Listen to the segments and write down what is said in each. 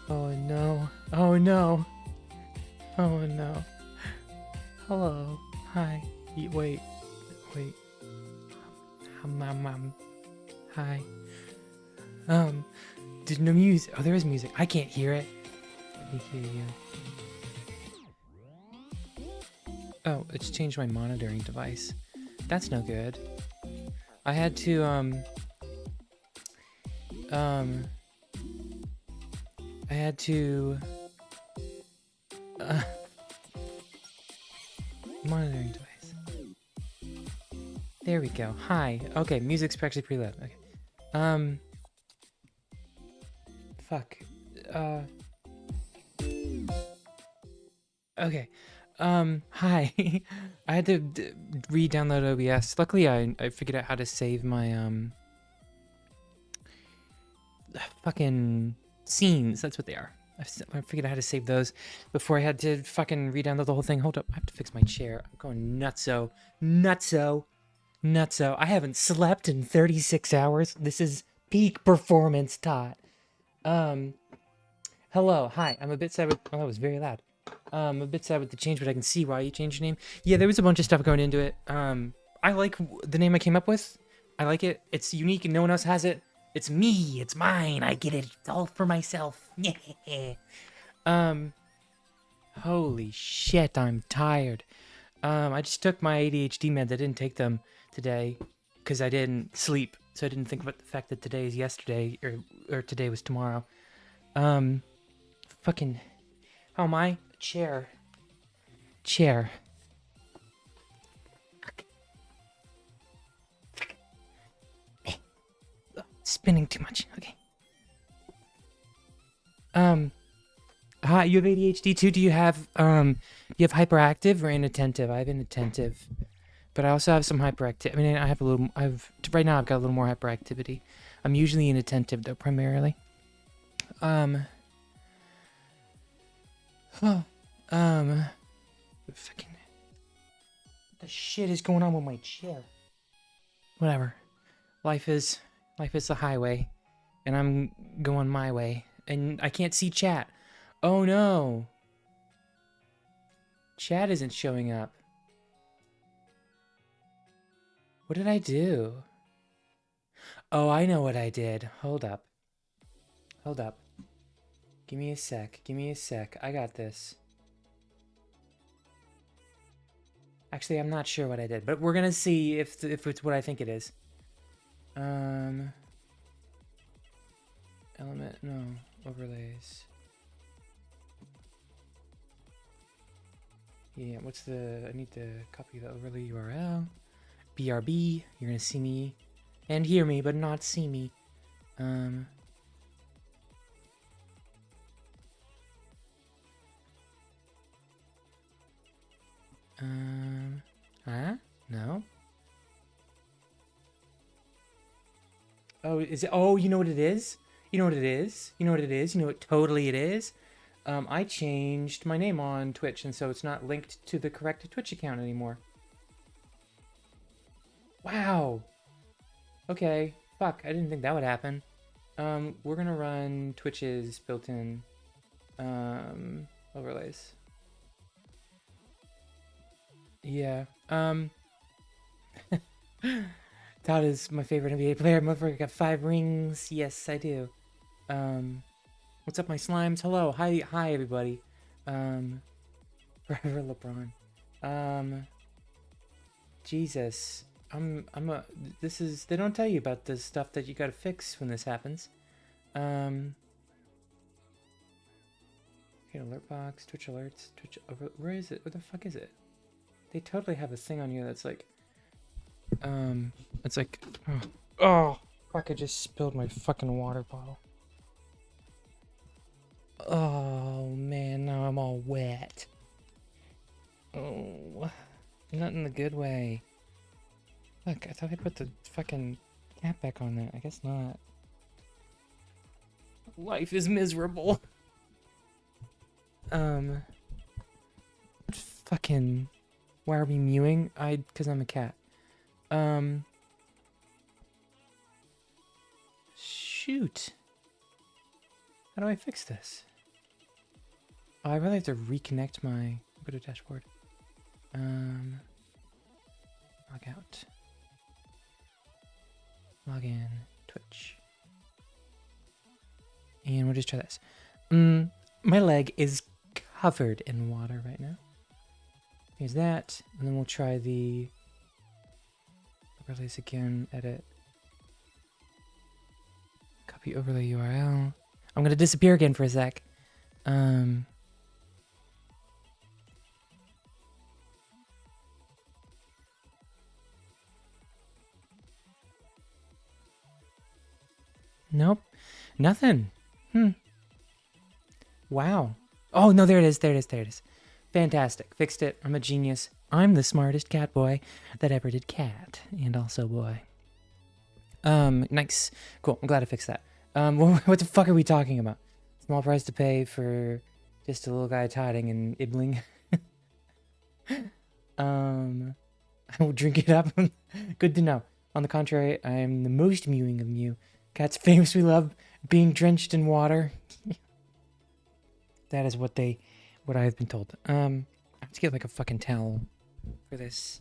Oh no. Oh no. Oh no. Hello. Hi. Wait. Wait. Hi. Um. Did no music? Oh, there is music. I can't hear it. Let me hear you. Oh, it's changed my monitoring device. That's no good. I had to um I had to uh, monitoring device. There we go. Hi. Okay, music's actually pretty loud. Okay. Um fuck. Uh okay. Hi. I had to re-download OBS. Luckily I figured out how to save my fucking scenes. That's what they are. I figured out how to save those before I had to fucking re-download the whole thing. Hold up, I have to fix my chair. I'm going nutso. Nutso. Nutso. I haven't slept in 36 hours. This is peak performance, Tot. Hello. Hi. I'm a bit sad with... Oh, that was very loud. I'm a bit sad with the change, but I can see why you changed your name. Yeah, there was a bunch of stuff going into it. I like the name I came up with. I like it. It's unique and no one else has it. It's me. It's mine. I get it. It's all for myself. Yeah. Um, holy shit, I'm tired. I just took my ADHD meds. I didn't take them today because I didn't sleep. So I didn't think about the fact that today is yesterday or today was tomorrow. Fucking, how am I? Chair. Chair. Spinning too much. Okay. Hi, you have ADHD too? Do you have hyperactive or inattentive? I have inattentive, but I also have some hyperactive. I mean, I have a little. Right now I've got a little more hyperactivity. I'm usually inattentive though, primarily. Um. Huh. Fucking. What the shit is going on with my chair? Whatever. Life is the highway, and I'm going my way, and I can't see chat. Oh no. Chat isn't showing up. What did I do? Oh, I know what I did. Hold up. Hold up. Give me a sec. Give me a sec. I got this. Actually, I'm not sure what I did, but we're gonna see if it's what I think it is. Element, no, overlays. Yeah, what's the, I need to copy the overlay URL. BRB, you're gonna see me and hear me, but not see me. Huh? No. Oh, is it? Oh, you know what it is? You know what it is? You know what it is? You know what totally it is? I changed my name on Twitch, and so it's not linked to the correct Twitch account anymore. Wow. Okay. Fuck, I didn't think that would happen. We're gonna run Twitch's built-in, overlays. Yeah. Todd is my favorite NBA player. Motherfucker got 5 rings. Yes, I do. What's up, my slimes? Hello. Hi, everybody. Forever LeBron. Jesus. This is, they don't tell you about the stuff that you gotta fix when this happens. Okay, alert box, Twitch alerts, where is it? Where the fuck is it? They totally have a thing on here that's like, it's like, oh, fuck, I just spilled my fucking water bottle. Oh, man, now I'm all wet. Oh, not in the good way. Look, I thought I put the fucking cap back on there. I guess not. Life is miserable. Fucking, why are we mewing? Cause I'm a cat. Shoot. How do I fix this? Oh, I really have to reconnect my... Go to dashboard. Log out. Log in. Twitch. And we'll just try this. My leg is covered in water right now. Here's that. And then we'll try the overlays again. Edit. Copy overlay URL. I'm gonna disappear again for a sec. Nope. Nothing. Wow. Oh, no, there it is. There it is. There it is. Fantastic. Fixed it. I'm a genius. I'm the smartest cat boy that ever did cat. And also boy. Nice. Cool. I'm glad I fixed that. What the fuck are we talking about? Small price to pay for just a little guy totting and ibbling. I will drink it up. Good to know. On the contrary, I am the most mewing of mew. Cats famously love being drenched in water. That is what I have been told. I have to get like a fucking towel for this.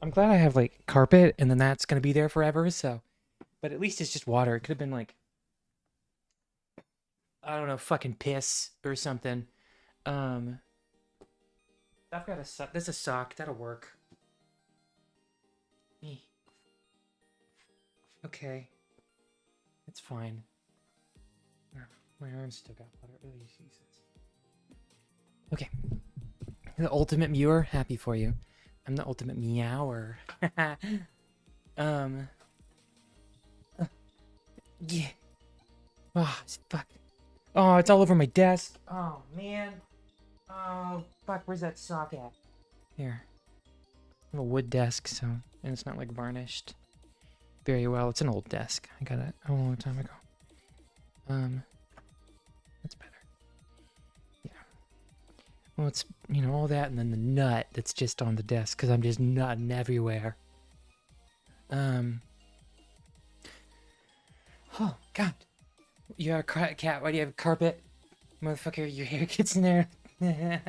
I'm glad I have like carpet and then that's gonna be there forever, so. But at least it's just water. It could have been like, I don't know, fucking piss or something. I've got a sock. There's a sock. That'll work. Okay. It's fine. My arm's still got water. Oh, Jesus. Okay. The ultimate mewer. Happy for you. I'm the ultimate meower. Yeah. Oh, fuck. Oh, it's all over my desk. Oh, man. Oh, fuck. Where's that sock at? Here. I have a wood desk, so... And it's not, like, varnished very well. It's an old desk. I got it a long time ago. That's better. Yeah. Well, it's, you know, all that and then the nut that's just on the desk, because I'm just nutting everywhere. Oh, God. You have a cat. Why do you have a carpet? Motherfucker, your hair gets in there. Yeah.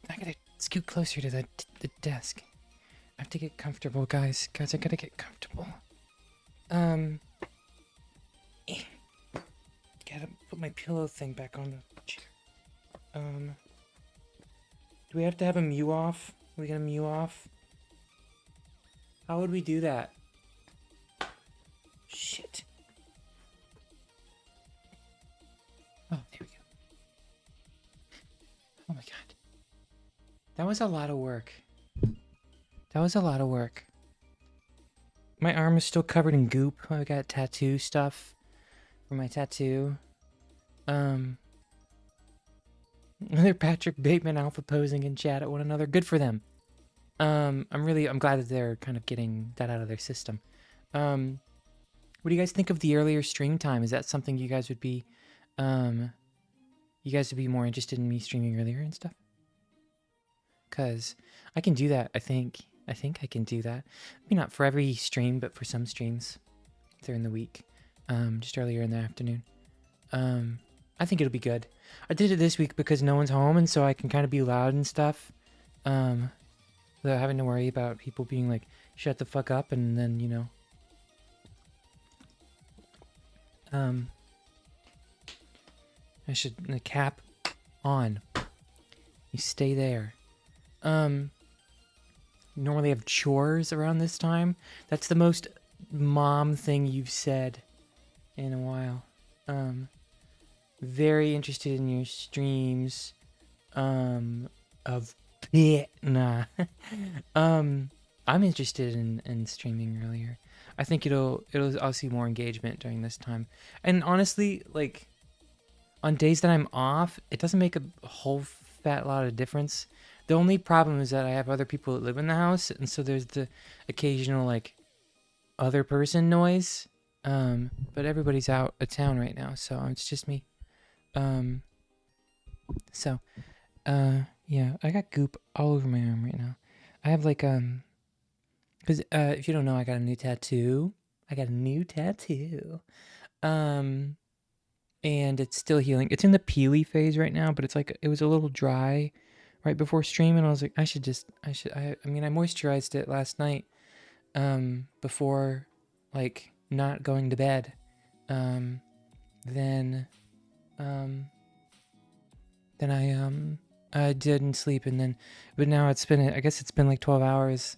I gotta scoot closer to the desk. I have to get comfortable, guys. Guys, I gotta get comfortable. Gotta put my pillow thing back on the chair. Do we have to have a mew off? Are we gonna mew off? How would we do that? Shit. Oh, there we go. Oh my God. That was a lot of work. That was a lot of work. My arm is still covered in goop. I got tattoo stuff for my tattoo. Another Patrick Bateman alpha posing in chat at one another. Good for them. I'm glad that they're kind of getting that out of their system. What do you guys think of the earlier stream time? Is that something you guys would be, more interested in me streaming earlier and stuff? Cause I can do that. I think I can do that. Maybe not for every stream, but for some streams during the week. Just earlier in the afternoon. I think it'll be good. I did it this week because no one's home, and so I can kind of be loud and stuff. Without having to worry about people being like, shut the fuck up, and then, you know. I should, the cap on. You stay there. Normally have chores around this time. That's the most mom thing you've said in a while. Very interested in your streams. Of nah. I'm interested in streaming earlier. I think I'll see more engagement during this time. And honestly, like on days that I'm off, it doesn't make a whole fat lot of difference. The only problem is that I have other people that live in the house, and so there's the occasional like other person noise. But everybody's out of town right now, so it's just me. Yeah, I got goop all over my arm right now. I have like, cause if you don't know, I got a new tattoo. I got a new tattoo. Um, and it's still healing. It's in the peely phase right now, but it's like it was a little dry right before stream, and I was like, I mean, I moisturized it last night, before, like, not going to bed. Um, then, um, I didn't sleep, and then, but now I guess it's been like 12 hours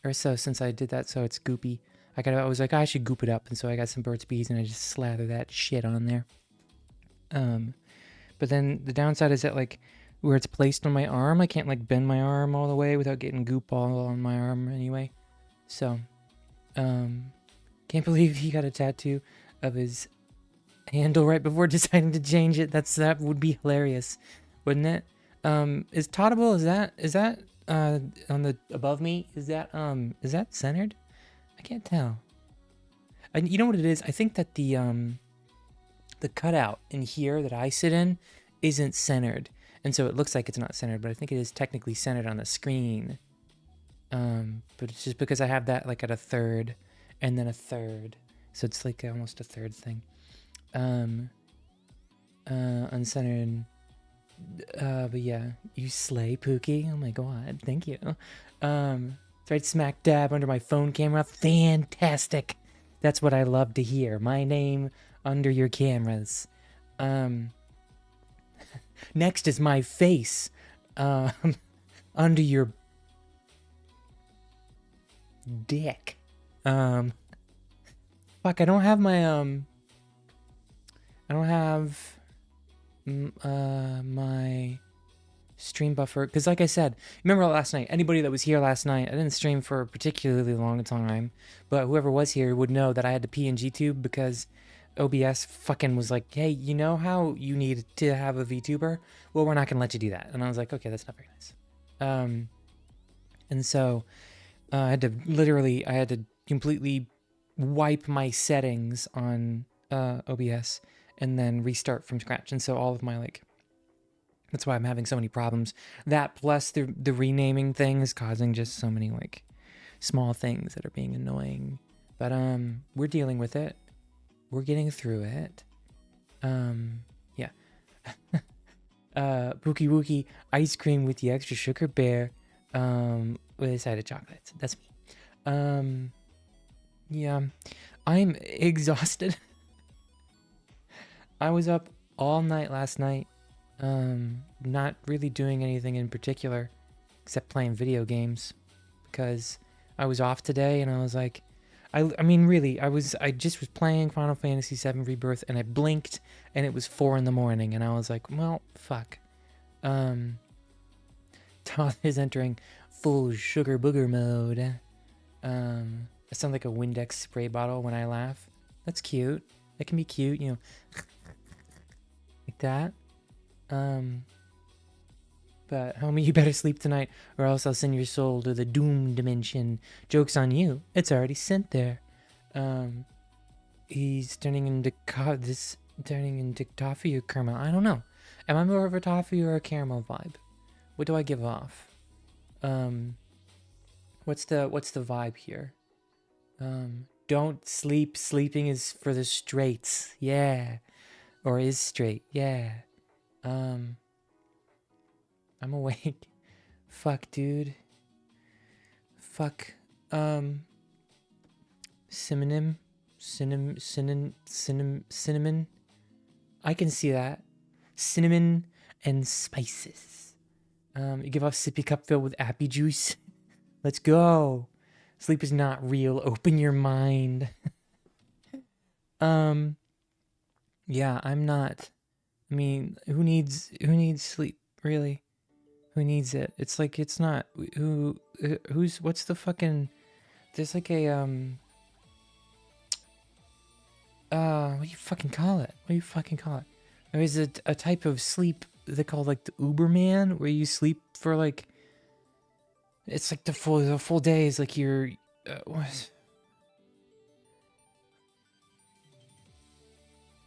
or so since I did that, so it's goopy. I was like, I should goop it up, and so I got some Burt's Bees, and I just slather that shit on there. But then the downside is that, like, where it's placed on my arm, I can't, like, bend my arm all the way without getting goop all on my arm anyway. So, can't believe he got a tattoo of his handle right before deciding to change it. That would be hilarious, wouldn't it? Is Toddable, is that on the above me? Is that centered? I can't tell. And you know what it is? I think that the cutout in here that I sit in isn't centered, and so it looks like it's not centered, but I think it is technically centered on the screen. But it's just because I have that, like, at a third and then a third, so it's like almost a third thing. Uncentered. But yeah, you slay, Pookie. Oh my god, thank you. It's right smack dab under my phone camera. Fantastic. That's what I love to hear. My name under your cameras. Next is my face, under your dick. Fuck, I don't have my, I don't have my stream buffer, because like I said, remember last night, anybody that was here last night, I didn't stream for a particularly long time, but whoever was here would know that I had to PNG tube because OBS fucking was like, hey, you know how you need to have a VTuber? Well, we're not gonna let you do that. And I was like, okay, that's not very nice. And so I had to completely wipe my settings on OBS and then restart from scratch. And so all of my, like, that's why I'm having so many problems. That plus the renaming thing is causing just so many, like, small things that are being annoying. But we're dealing with it. We're getting through it. Yeah. Pookie Wookie ice cream with the extra sugar bear with a side of chocolates. That's me. Yeah. I'm exhausted. I was up all night last night, not really doing anything in particular except playing video games because I was off today, and I was like, I mean, really, I just was playing Final Fantasy VII Rebirth, and I blinked, and it was 4 in the morning, and I was like, well, fuck. Todd is entering full sugar booger mode. I sound like a Windex spray bottle when I laugh. That's cute. That can be cute, you know, like that. But homie, you better sleep tonight, or else I'll send your soul to the doom dimension. Joke's on you. It's already sent there. He's turning into toffee or caramel. I don't know. Am I more of a toffee or a caramel vibe? What do I give off? What's the vibe here? Don't sleep. Sleeping is for the straights. Yeah. Or is straight. Yeah. I'm awake. Fuck, dude. Fuck. Cinnamon. I can see that. Cinnamon and spices. You give off sippy cup filled with appy juice. Let's go. Sleep is not real. Open your mind. Yeah, I'm not. I mean, who needs sleep, really? Who needs it? It's like, it's not, what's the fucking, there's like a, what do you fucking call it? There's a type of sleep they call, like, the Uberman, where you sleep for, like, it's like the full day is like you're, what?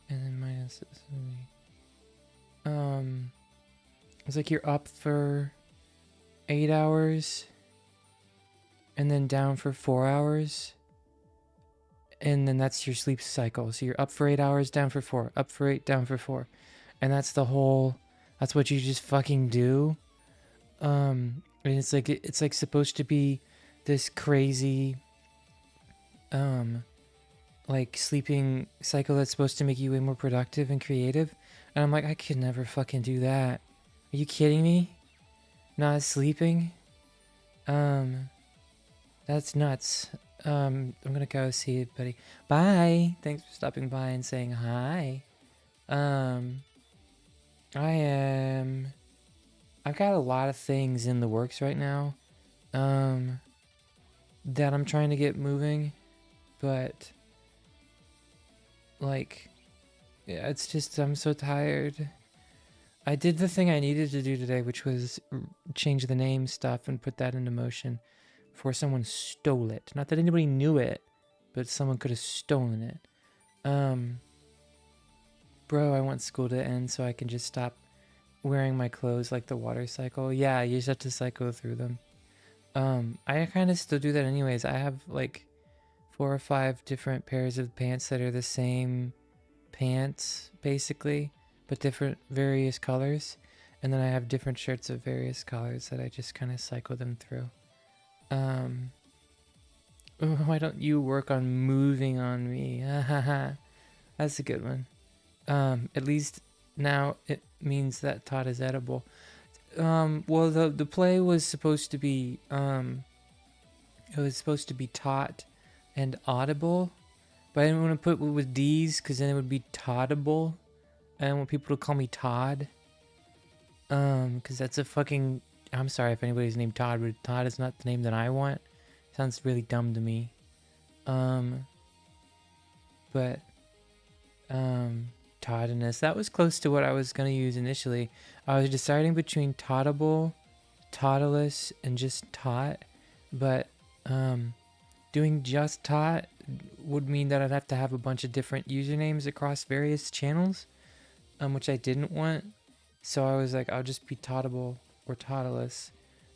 And then minus this. It's like you're up for 8 hours and then down for 4 hours. and then that's your sleep cycle. So you're up for 8 hours, down for 4, up for 8, down for 4, and that's that's what you just fucking do. And it's like supposed to be this crazy like sleeping cycle that's supposed to make you way more productive and creative. And I'm like, I could never fucking do that. Are you kidding me? Not sleeping? That's nuts. I'm gonna go see it, buddy. Bye. Thanks for stopping by and saying hi. I've got a lot of things in the works right now, that I'm trying to get moving, but like, yeah, it's just, I'm so tired. I did the thing I needed to do today, which was change the name stuff and put that into motion before someone stole it. Not that anybody knew it, but someone could have stolen it. Bro, I want school to end so I can just stop wearing my clothes like the water cycle. Yeah, you just have to cycle through them. I kind of still do that anyways. I have like 4 or 5 different pairs of pants that are the same pants, basically, but different various colors. And then I have different shirts of various colors that I just kind of cycle them through. Why don't you work on moving on me? That's a good one. At least now it means that Todd is edible. Well, the play was supposed to be, it was supposed to be taught and audible, but I didn't want to put it with D's because then it would be Toddable. I don't want people to call me Todd. Because that's a fucking, I'm sorry if anybody's named Todd, but Todd is not the name that I want. Sounds really dumb to me. But Toddiness, that was close to what I was gonna use initially. I was deciding between Toddable, Toddless, and just Tot, but doing just Tot would mean that I'd have to have a bunch of different usernames across various channels, which I didn't want. So I was like, I'll just be Toddable or Toddless,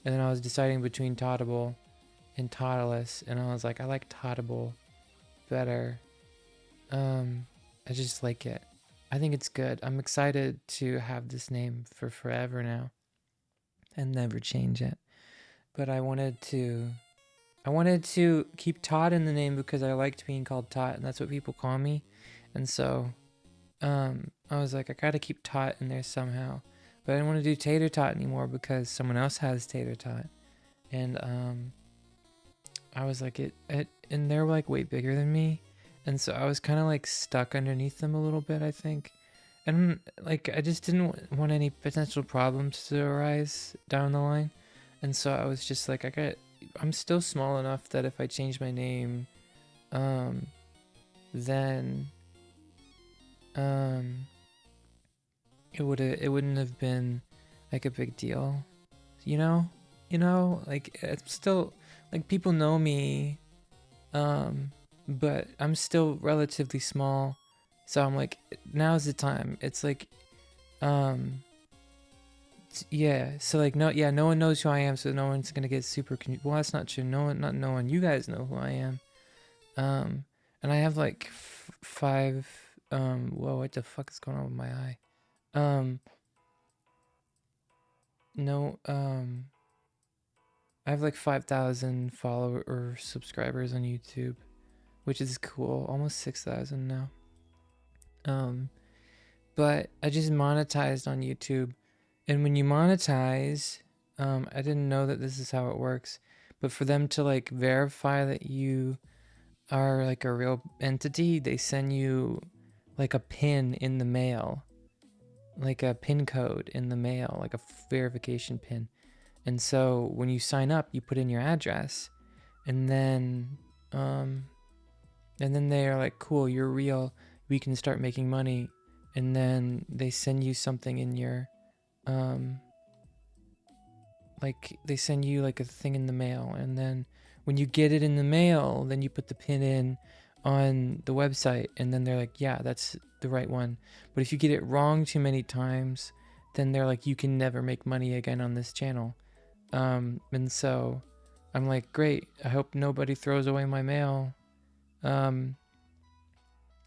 and then I was deciding between Toddable and Toddless, and I was like, I like Toddable better. I just like it. I think it's good. I'm excited to have this name for forever now and never change it. But I wanted to keep Todd in the name because I liked being called Tot, and that's what people call me. And so I was like, I gotta keep Tot in there somehow. But I didn't want to do Tater Tot anymore because someone else has Tater Tot. And I was like, and they're like way bigger than me. And so I was kind of like stuck underneath them a little bit, I think. And like, I just didn't want any potential problems to arise down the line. And so I was just like, I'm still small enough that if I change my name, then it wouldn't have been like a big deal, you know? Like it's still like people know me, but I'm still relatively small. So I'm like, now's the time. It's like, yeah. So like, no one knows who I am, so no one's gonna get super. Well, that's not true. Not no one. You guys know who I am. And I have like 5. Whoa, what the fuck is going on with my eye? No. I have like 5,000 follower or subscribers on YouTube, which is cool. Almost 6,000 now. But I just monetized on YouTube, and when you monetize, I didn't know that this is how it works, but for them to like verify that you are like a real entity, they send you like a pin in the mail, like a pin code in the mail, like a verification pin. And so when you sign up, you put in your address, and then they are like, cool, you're real, we can start making money. And then they send you something in your like they send you like a thing in the mail, and then when you get it in the mail, then you put the pin in on the website, and then they're like, yeah, that's the right one. But if you get it wrong too many times, then they're like, you can never make money again on this channel. And so I'm like, great, I hope nobody throws away my mail.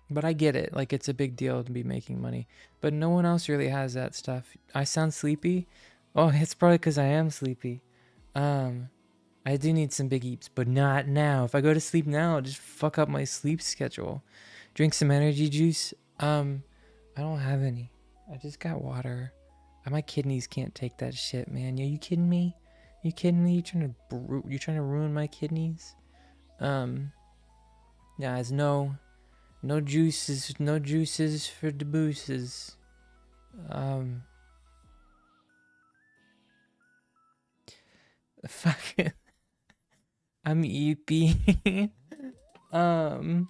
But I get it. Like, it's a big deal to be making money. But no one else really has that stuff. I sound sleepy. Oh, it's probably because I am sleepy. Um, I do need some big eats, but not now. If I go to sleep now, I'll just fuck up my sleep schedule. Drink some energy juice. I don't have any. I just got water. My kidneys can't take that shit, man. Are you kidding me? You kidding me? You trying to ruin my kidneys? Yeah, there's no juices for the booses. Fuck it. I'm eepy. I'm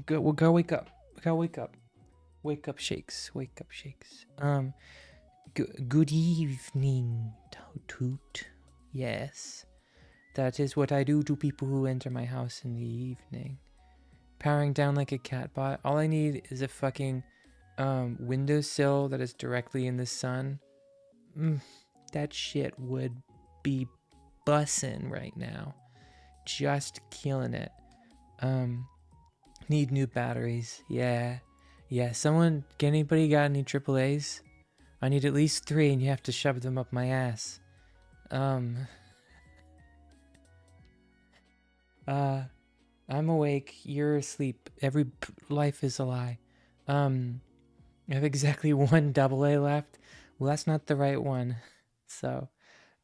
good. Well, go wake up. Go wake up. Wake up shakes. Wake up shakes. Good evening, Toot. Yes, that is what I do to people who enter my house in the evening. Powering down like a catbot. All I need is a fucking windowsill that is directly in the sun. That shit would be bussin' right now. Just killing it. Need new batteries. Yeah. Anybody got any AAAs? I need at least 3 and you have to shove them up my ass. I'm awake. You're asleep. Every life is a lie. I have exactly 1 AA left. Well, that's not the right one. So,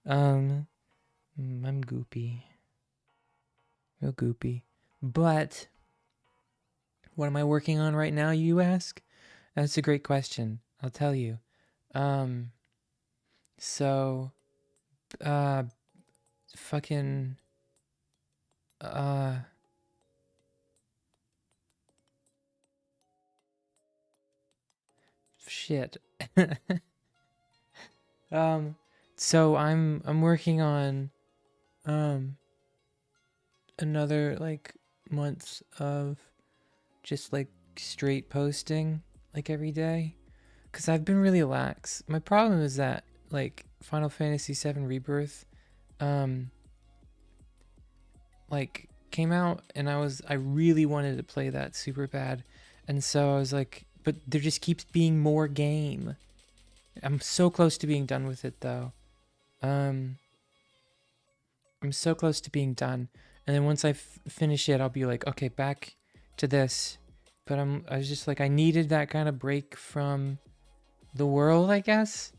I'm goopy. Real goopy. But, what am I working on right now, you ask? That's a great question. I'll tell you. So, fucking, shit. So I'm working on, another, like, month of just, like, straight posting, like, every day. Because I've been really lax. My problem is that, like, Final Fantasy VII Rebirth, like, came out and I really wanted to play that super bad. And so I was like, but there just keeps being more game. I'm so close to being done with it though. I'm so close to being done. And then once I finish it, I'll be like, okay, back to this. But I was just like, I needed that kind of break from the world, I guess,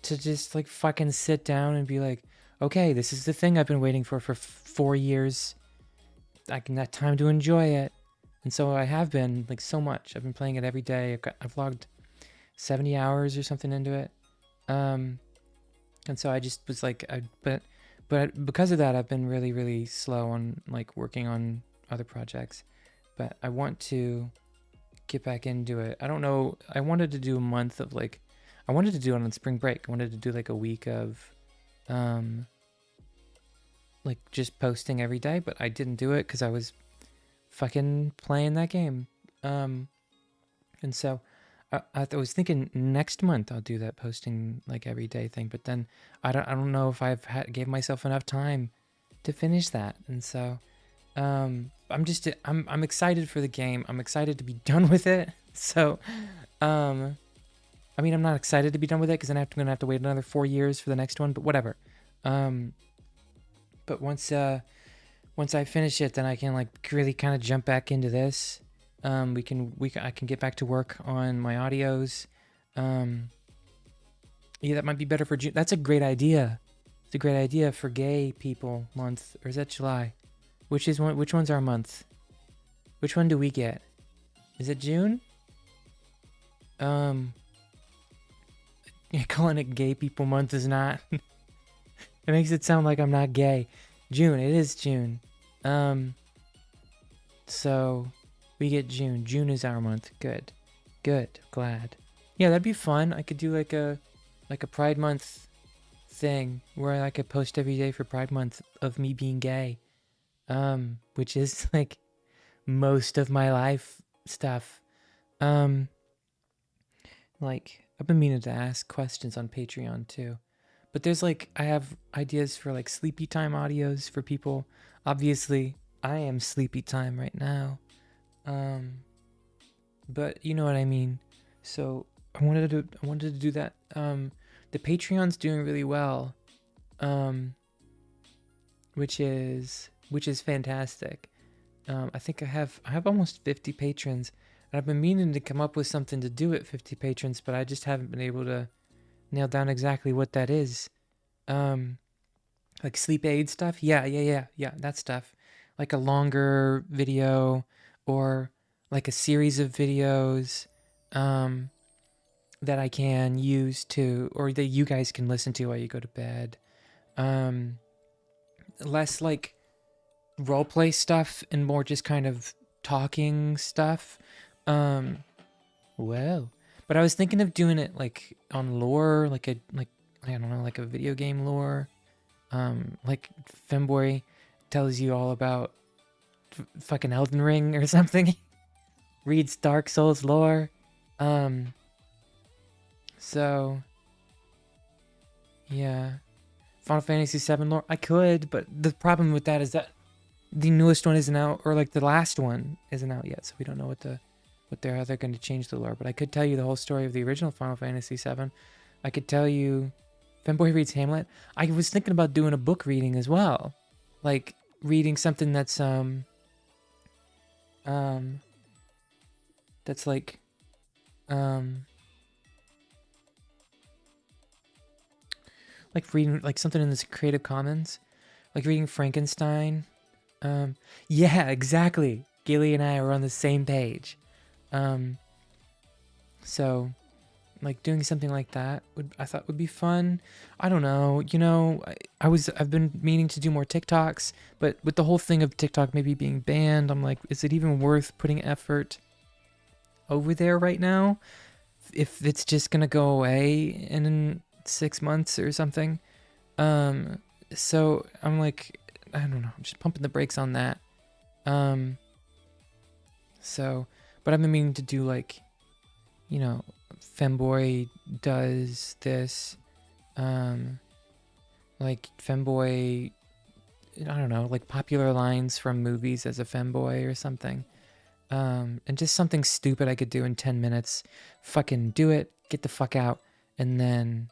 to just like fucking sit down and be like, okay, this is the thing I've been waiting for 4 years. I can have time to enjoy it. And so I have been, like, so much. I've been playing it every day. I've logged 70 hours or something into it. And so I just was like, but because of that, I've been really, really slow on, like, working on other projects. But I want to get back into it. I don't know. I wanted to do a month of, like, I wanted to do it on spring break. I wanted to do, like, a week of, like, just posting every day, but I didn't do it because I was fucking playing that game. And so I was thinking next month I'll do that posting like every day thing, but then I don't know if gave myself enough time to finish that. And so I'm excited for the game. I'm excited to be done with it. So I mean, I'm not excited to be done with it because then I'm gonna have to wait another 4 years for the next one, but whatever. But once I finish it, then I can, like, really kind of jump back into this. I can get back to work on my audios. Yeah, that might be better for June. That's a great idea. It's a great idea for Gay People Month, or is that July? Which one's our month? Which one do we get? Is it June? Yeah, calling it Gay People Month is not. It makes it sound like I'm not gay. June. It is June. So we get June. June is our month. Good. Glad. Yeah, that'd be fun. I could do like a Pride Month thing where I could post every day for Pride Month of me being gay. Which is like most of my life stuff. Like, I've been meaning to ask questions on Patreon too. But there's, like, I have ideas for, like, sleepy time audios for people. Obviously, I am sleepy time right now. but you know what I mean. So I wanted to do that. The Patreon's doing really well, um, which is fantastic. I think I have almost 50 patrons, and I've been meaning to come up with something to do at 50 patrons, but I just haven't been able to nail down exactly what that is. Um, like sleep aid stuff. Yeah, that stuff. Like a longer video or like a series of videos um that I can use to or that you guys can listen to while you go to bed. Um Less like role play stuff and more just kind of talking stuff. Um well, but I was thinking of doing it like on lore, like I don't know, like a video game lore. Like Femboy tells you all about fucking Elden Ring or something. Reads Dark Souls lore. Um, so yeah, Final Fantasy VII lore. I could, but the problem with that is that the newest one isn't out, or like the last one isn't out yet, so we don't know what they're how they're going to change the lore. But I could tell you the whole story of the original Final Fantasy VII. I could tell you Femboy reads Hamlet. I was thinking about doing a book reading as well, like reading something um that's um like reading like something in this Creative Commons, like reading Frankenstein. Yeah, exactly. Gilly and I are on the same page. Um, so like doing something like that I thought would be fun. I don't know, I've been meaning to do more TikToks, but with the whole thing of TikTok maybe being banned, I'm like, is it even worth putting effort over there right now if it's just gonna go away in 6 months or something? Um, so I'm like, I don't know, I'm just pumping the brakes on that. Um, so, but I've been meaning to do like, you know, Femboy does this, um, like Femboy, I don't know, like popular lines from movies as a femboy or something. And just something stupid I could do in 10 minutes. Fucking do it, get the fuck out, and then,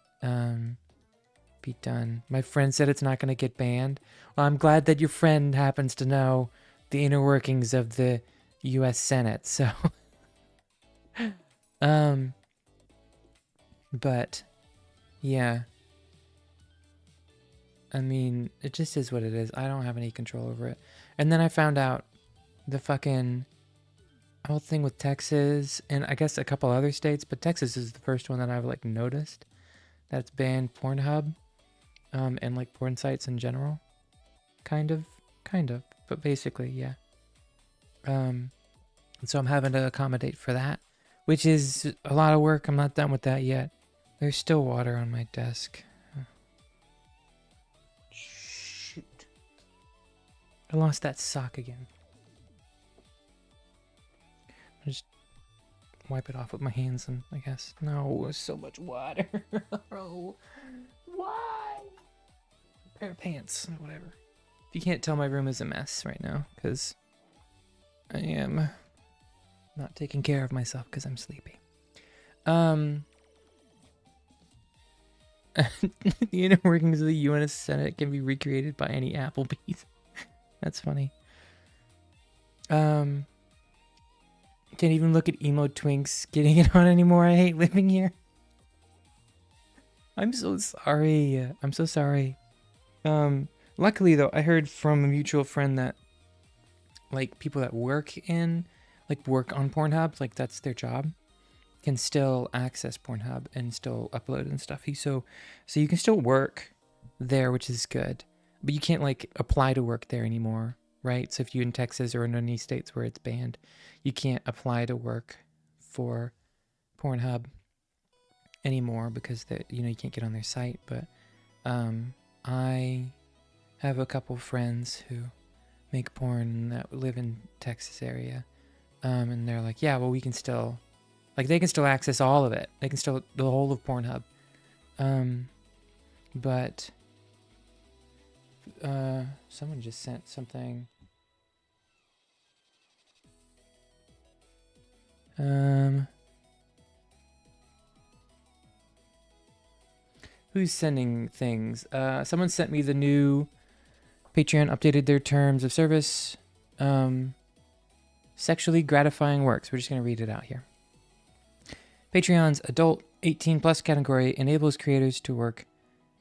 be done. My friend said it's not going to get banned. Well, I'm glad that your friend happens to know the inner workings of the US Senate. So, um, but yeah, I mean, it just is what it is. I don't have any control over it. And then I found out the fucking whole thing with Texas and I guess a couple other states, but Texas is the first one that I've like noticed that's banned Pornhub, and like porn sites in general. Kind of, but basically, yeah. And so I'm having to accommodate for that, which is a lot of work. I'm not done with that yet. There's still water on my desk. Shoot. I lost that sock again. I just wipe it off with my hands and I guess. No, so much water. Oh, why? Pair of pants, whatever. If you can't tell, my room is a mess right now because I am not taking care of myself because I'm sleepy. The inner workings of the U.S. Senate can be recreated by any Applebee's. That's funny. Can't even look at emo twinks getting it on anymore. I hate living here. I'm so sorry. I'm so sorry. Luckily though, I heard from a mutual friend that like people that work on Pornhub, like that's their job, can still access Pornhub and still upload and stuff. So you can still work there, which is good, but you can't like apply to work there anymore, right? So if you're in Texas or in any states where it's banned, you can't apply to work for Pornhub anymore because you can't get on their site. But I have a couple friends who make porn that live in Texas area, and they're like, yeah, well, we can still, like, they can still access all of it. They can still the whole of Pornhub, but someone just sent something. Who's sending things? Someone sent me the new Patreon updated their terms of service. Sexually gratifying works. We're just going to read it out here. Patreon's adult 18 plus category enables creators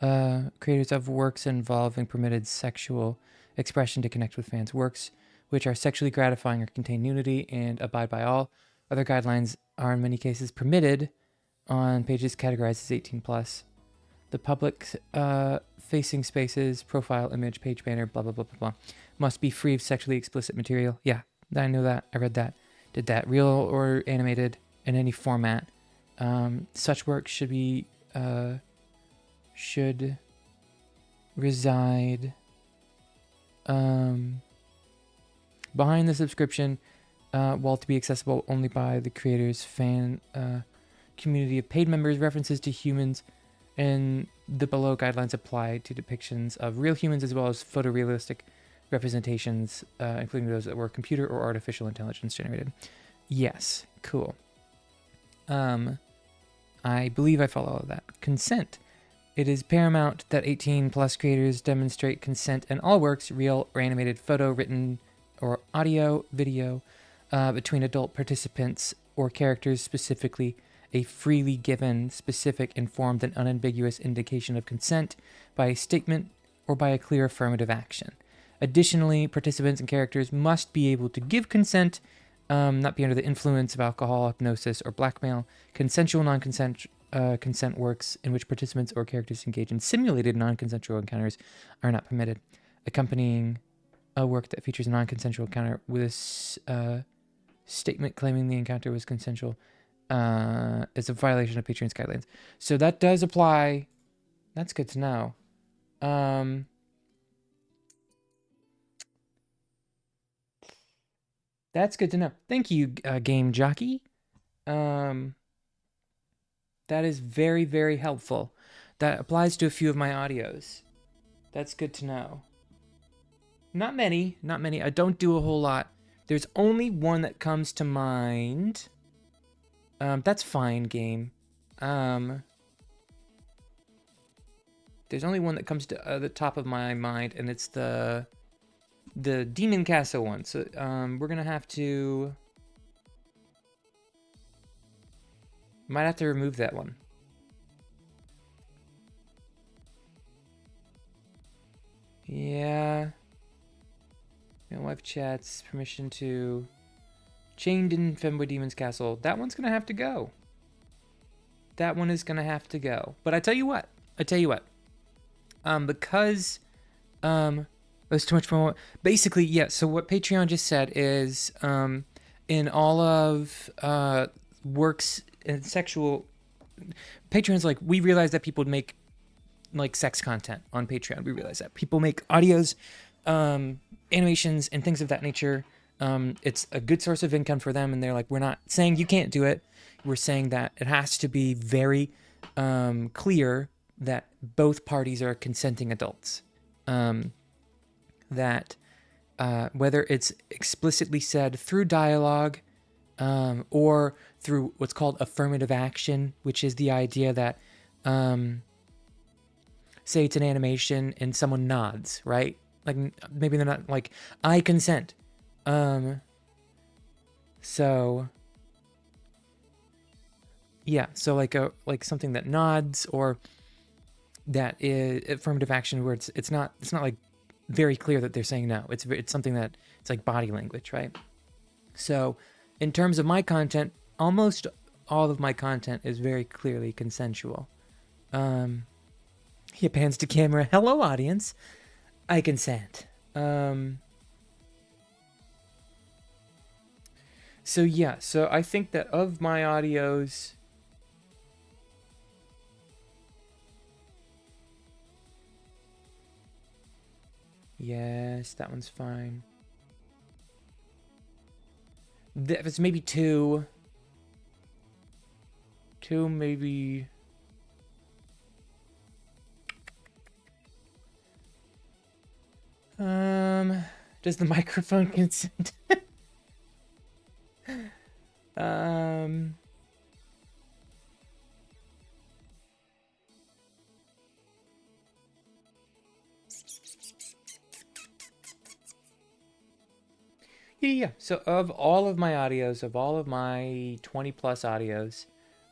of works involving permitted sexual expression to connect with fans' works, which are sexually gratifying or contain nudity and abide by all other guidelines are in many cases permitted on pages categorized as 18 plus. The public facing spaces, profile image, page banner, blah, blah, blah, blah, blah, must be free of sexually explicit material. Yeah, I know that. I read that. Did that. Real or animated in any format. Such work should reside behind the subscription, while to be accessible only by the creator's fan community of paid members. References to humans and the below guidelines apply to depictions of real humans as well as photorealistic representations, including those that were computer or artificial intelligence generated. Yes, cool. I believe I follow all of that. Consent. It is paramount that 18 plus creators demonstrate consent in all works, real or animated, photo, written, or audio, video, between adult participants or characters, specifically a freely given, specific, informed, and unambiguous indication of consent by a statement or by a clear affirmative action. Additionally, participants and characters must be able to give consent, not be under the influence of alcohol, hypnosis, or blackmail. Consensual non-consent consent works in which participants or characters engage in simulated non-consensual encounters are not permitted. Accompanying a work that features a non-consensual encounter with a statement claiming the encounter was consensual is a violation of Patreon's guidelines. So that does apply. That's good to know. That's good to know. Thank you, Game Jockey. That is very, very helpful. That applies to a few of my audios. That's good to know. Not many. I don't do a whole lot. There's only one that comes to mind. That's fine, game. There's only one that comes to the top of my mind, and it's the Demon Castle one. So we're gonna have to might have to remove that one. Yeah. Real life chats, permission to Chained in Femboy Demon's Castle. That one's gonna have to go. That one is gonna have to go. But I tell you what. Because there's too much more. Basically, yeah. So what Patreon just said is, in all of works and sexual, Patreon's like, we realize that people make like sex content on Patreon. We realize that people make audios, animations, and things of that nature. It's a good source of income for them, and they're like, we're not saying you can't do it. We're saying that it has to be very clear that both parties are consenting adults. That whether it's explicitly said through dialogue or through what's called affirmative action, which is the idea that, say it's an animation and someone nods, right? Like maybe they're not like, I consent. So yeah, so like something that nods, or that is affirmative action where it's not like very clear that they're saying no. It's something that it's like body language, right? So in terms of my content, almost all of my content is very clearly consensual. He pans to camera. Hello, audience. I consent. So yeah, so I think that of my audios, yes, that one's fine. If it's maybe two maybe. Does the microphone consent? Um, yeah. So of all of my audios, of all of my 20 plus audios,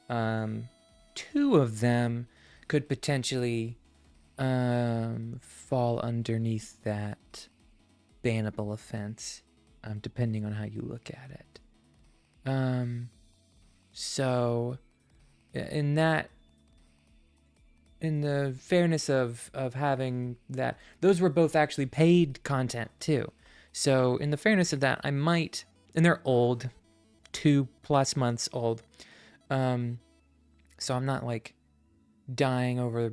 um, two of them could potentially fall underneath that bannable offense, depending on how you look at it. So in that, in the fairness of having that, those were both actually paid content too. So in the fairness of that, I might, and they're old, 2+ months old. So I'm not like dying over,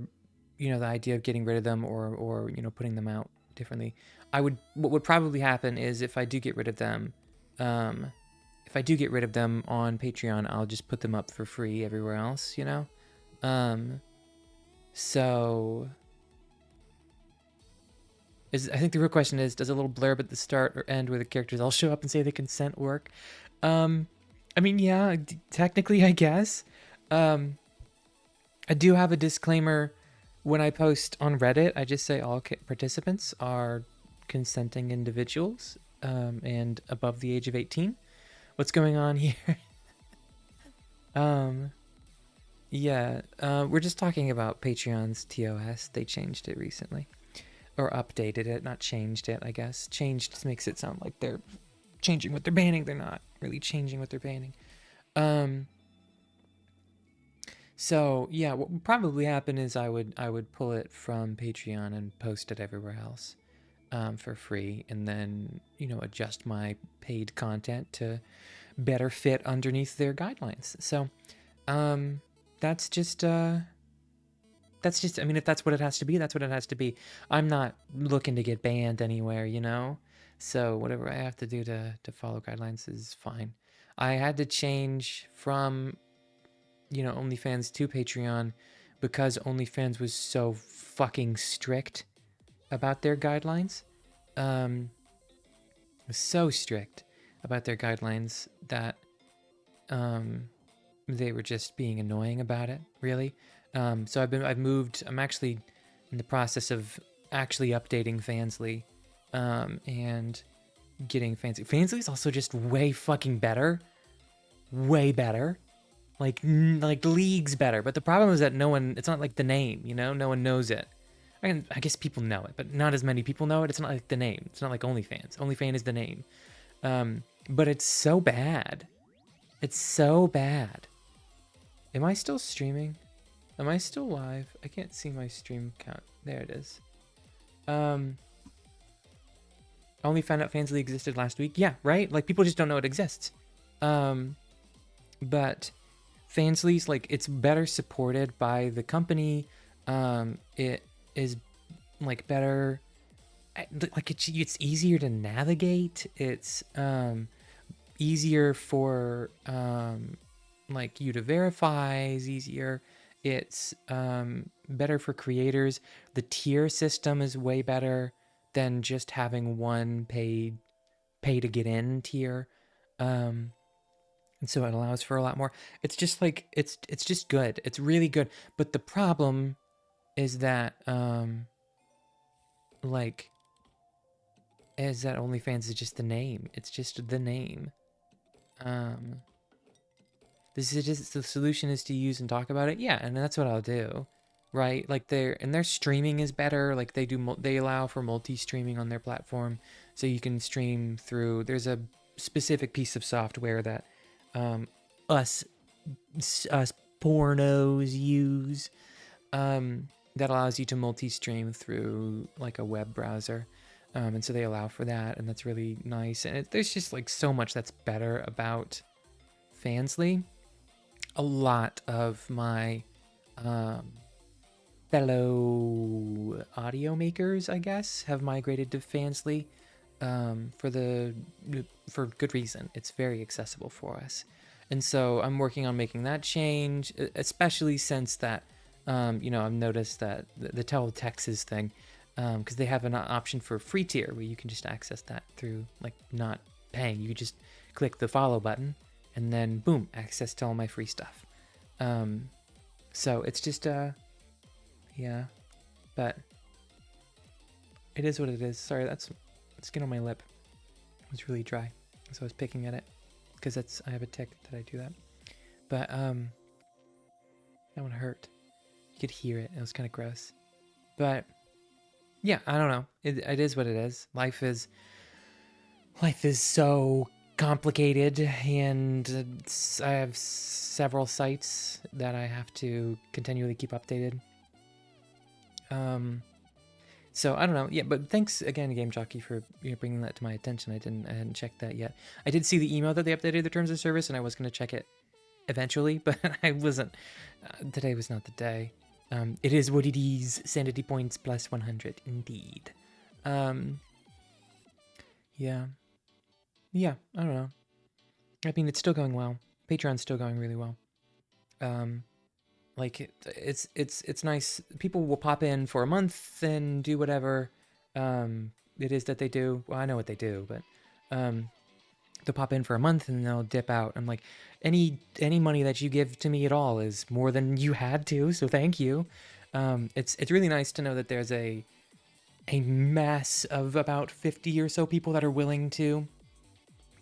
the idea of getting rid of them or putting them out differently. What would probably happen is if I do get rid of them, if I do get rid of them on Patreon, I'll just put them up for free everywhere else, So I think the real question is, does a little blurb at the start or end where the characters all show up and say the consent work? I mean, yeah, technically, I guess. I do have a disclaimer when I post on Reddit. I just say all participants are consenting individuals and above the age of 18. What's going on here? Yeah, we're just talking about Patreon's TOS. They changed it recently. Or updated it, not changed it, I guess. Changed makes it sound like they're changing what they're banning. They're not really changing what they're banning. So yeah, what would probably happen is I would pull it from Patreon and post it everywhere else for free, and then adjust my paid content to better fit underneath their guidelines. So that's just I mean, if that's what it has to be, that's what it has to be. I'm not looking to get banned anywhere, so whatever I have to do to follow guidelines is fine. I had to change from OnlyFans to Patreon because OnlyFans was so fucking strict about their guidelines. So strict about their guidelines that they were just being annoying about it, really. So I'm actually in the process of actually updating Fansly, and getting Fansly. Fansly is also just way fucking better. Way better. Like leagues better. But the problem is that it's not like the name, no one knows it. I guess people know it, but not as many people know it. It's not like the name. It's not like OnlyFans. OnlyFans is the name. But it's so bad. It's so bad. Am I still streaming? Am I still live? I can't see my stream count. There it is. I only found out Fansly existed last week. Yeah, right? Like, people just don't know it exists. But Fansly's, like, it's better supported by the company. It is, like, better... Like, it's easier to navigate. It's easier for, like, you to verify. Is easier. It's better for creators. The tier system is way better than just having one pay to get in tier. And so it allows for a lot more. It's just like it's just good. It's really good. But the problem is that OnlyFans is just the name. It's just the name. This is just the solution is to use and talk about it. Yeah, and that's what I'll do, right? Like their streaming is better. Like they allow for multi-streaming on their platform, so you can stream through. There's a specific piece of software that us pornos use that allows you to multi-stream through like a web browser. And so they allow for that, and that's really nice. And there's just like so much that's better about Fansly. A lot of my fellow audio makers, I guess, have migrated to Fansly for good reason. It's very accessible for us, and so I'm working on making that change, especially since that I've noticed that the Teletexts thing, because they have an option for free tier where you can just access that through like not paying. You just click the follow button and then boom, access to all my free stuff. So it's just yeah, but it is what it is. Sorry, that's skin on my lip. It was really dry, so I was picking at it because I have a tick that I do that. But that one hurt. You could hear it. It was kind of gross. But yeah, I don't know. It is what it is. Life is so complicated, and I have several sites that I have to continually keep updated. So I don't know. Yeah, but thanks again, Game Jockey, for bringing that to my attention. I hadn't checked that yet. I did see the email that they updated the terms of service, and I was going to check it eventually, but I wasn't. Today was not the day. It is what it is. Sanity points plus 100, indeed. Yeah. Yeah, I don't know. I mean, it's still going well. Patreon's still going really well. Like it's nice. People will pop in for a month and do whatever it is that they do. Well, I know what they do, but they'll pop in for a month and they'll dip out. I'm like, any money that you give to me at all is more than you had to, so thank you. It's really nice to know that there's a mass of about 50 or so people that are willing to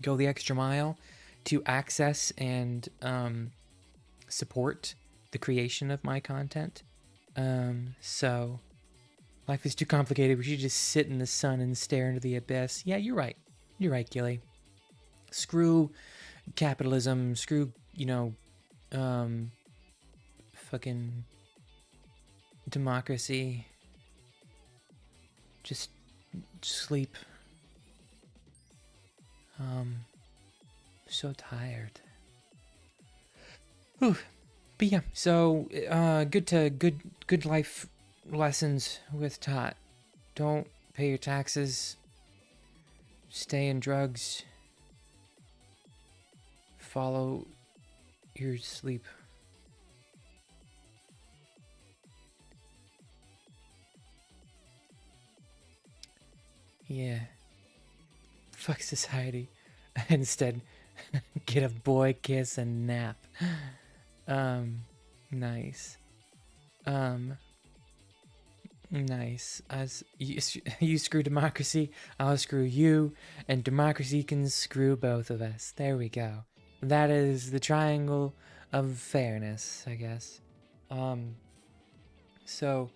go the extra mile to access and support the creation of my content. So life is too complicated. We should just sit in the sun and stare into the abyss. Yeah, you're right. You're right, Gilly. Screw capitalism. Screw, fucking democracy. Just sleep. So tired. Whew. But yeah, so good life lessons with Tot. Don't pay your taxes. Stay in drugs. Follow your sleep. Yeah. Fuck society. Instead, get a boy kiss and nap. Nice. Nice. As you screw democracy, I'll screw you, and democracy can screw both of us. There we go. That is the triangle of fairness, I guess. So,